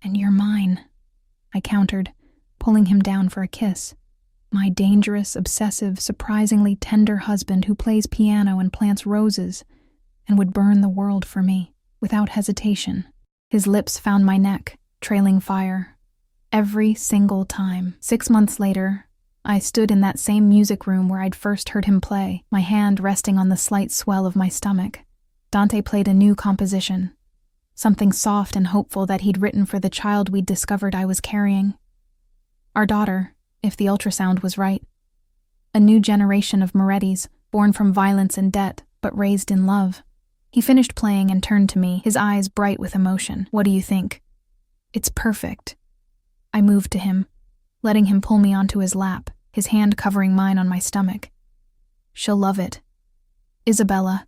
And you're mine, I countered, pulling him down for a kiss. My dangerous, obsessive, surprisingly tender husband who plays piano and plants roses and would burn the world for me, without hesitation. His lips found my neck, trailing fire. Every single time. 6 months later, I stood in that same music room where I'd first heard him play, my hand resting on the slight swell of my stomach. Dante played a new composition, something soft and hopeful that he'd written for the child we'd discovered I was carrying. Our daughter, if the ultrasound was right. A new generation of Morettis, born from violence and debt, but raised in love. He finished playing and turned to me, his eyes bright with emotion. "What do you think?" "It's perfect." I moved to him, letting him pull me onto his lap, his hand covering mine on my stomach. "She'll love it. Isabella."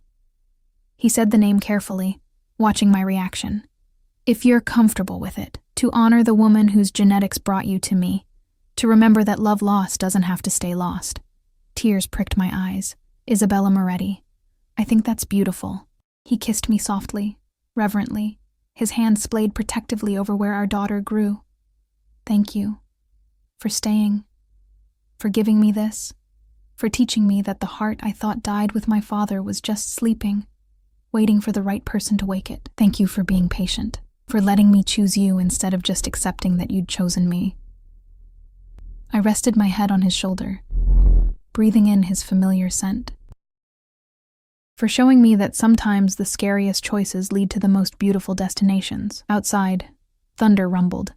He said the name carefully, watching my reaction. "If you're comfortable with it, to honor the woman whose genetics brought you to me, to remember that love lost doesn't have to stay lost." Tears pricked my eyes. "Isabella Moretti. I think that's beautiful." He kissed me softly, reverently, his hand splayed protectively over where our daughter grew. "Thank you. For staying. For giving me this. For teaching me that the heart I thought died with my father was just sleeping, waiting for the right person to wake it. Thank you for being patient. For letting me choose you instead of just accepting that you'd chosen me." I rested my head on his shoulder, breathing in his familiar scent. For showing me that sometimes the scariest choices lead to the most beautiful destinations. Outside, thunder rumbled,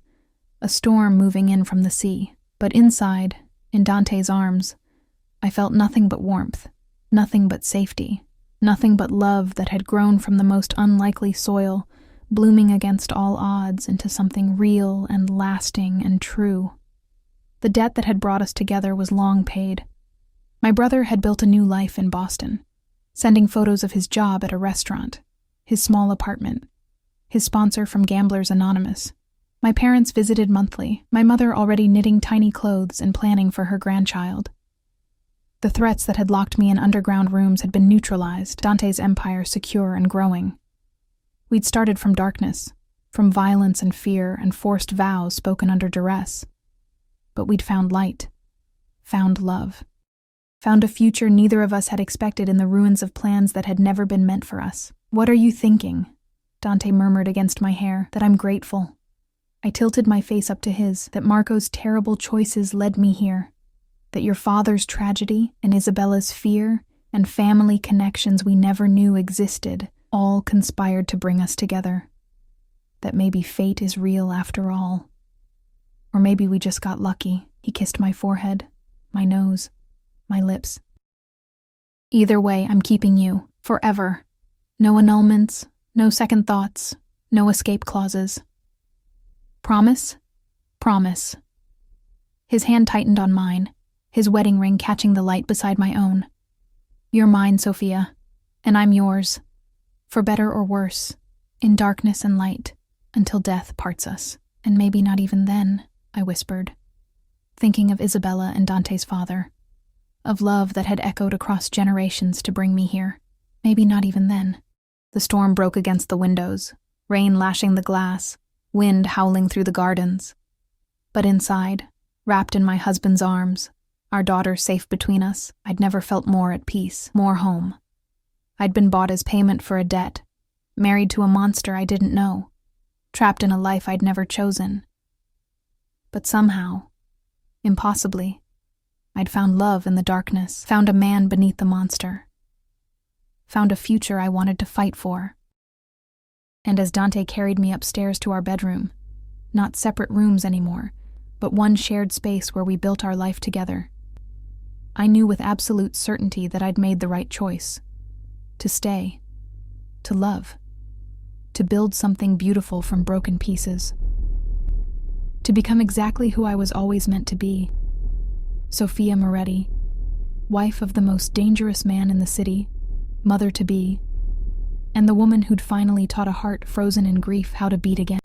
a storm moving in from the sea. But inside, in Dante's arms, I felt nothing but warmth, nothing but safety, nothing but love that had grown from the most unlikely soil, blooming against all odds into something real and lasting and true. The debt that had brought us together was long paid. My brother had built a new life in Boston, sending photos of his job at a restaurant, his small apartment, his sponsor from Gamblers Anonymous. My parents visited monthly, my mother already knitting tiny clothes and planning for her grandchild. The threats that had locked me in underground rooms had been neutralized, Dante's empire secure and growing. We'd started from darkness, from violence and fear and forced vows spoken under duress. But we'd found light, found love, found a future neither of us had expected in the ruins of plans that had never been meant for us. "What are you thinking?" Dante murmured against my hair. "That I'm grateful." I tilted my face up to his, that Marco's terrible choices led me here, that your father's tragedy and Isabella's fear and family connections we never knew existed all conspired to bring us together, that maybe fate is real after all. Or maybe we just got lucky. He kissed my forehead, my nose, my lips. "Either way, I'm keeping you, forever. No annulments, no second thoughts, no escape clauses. Promise?" "Promise." His hand tightened on mine, his wedding ring catching the light beside my own. "You're mine, Sophia, and I'm yours, for better or worse, in darkness and light, until death parts us." "And maybe not even then," I whispered, thinking of Isabella and Dante's father, of love that had echoed across generations to bring me here. Maybe not even then. The storm broke against the windows, rain lashing the glass, wind howling through the gardens. But inside, wrapped in my husband's arms, our daughter safe between us, I'd never felt more at peace, more home. I'd been bought as payment for a debt, married to a monster I didn't know, trapped in a life I'd never chosen. But somehow, impossibly, I'd found love in the darkness, found a man beneath the monster, found a future I wanted to fight for. And as Dante carried me upstairs to our bedroom, not separate rooms anymore, but one shared space where we built our life together, I knew with absolute certainty that I'd made the right choice. To stay, to love, to build something beautiful from broken pieces, to become exactly who I was always meant to be, Sophia Moretti, wife of the most dangerous man in the city, mother-to-be, and the woman who'd finally taught a heart frozen in grief how to beat again.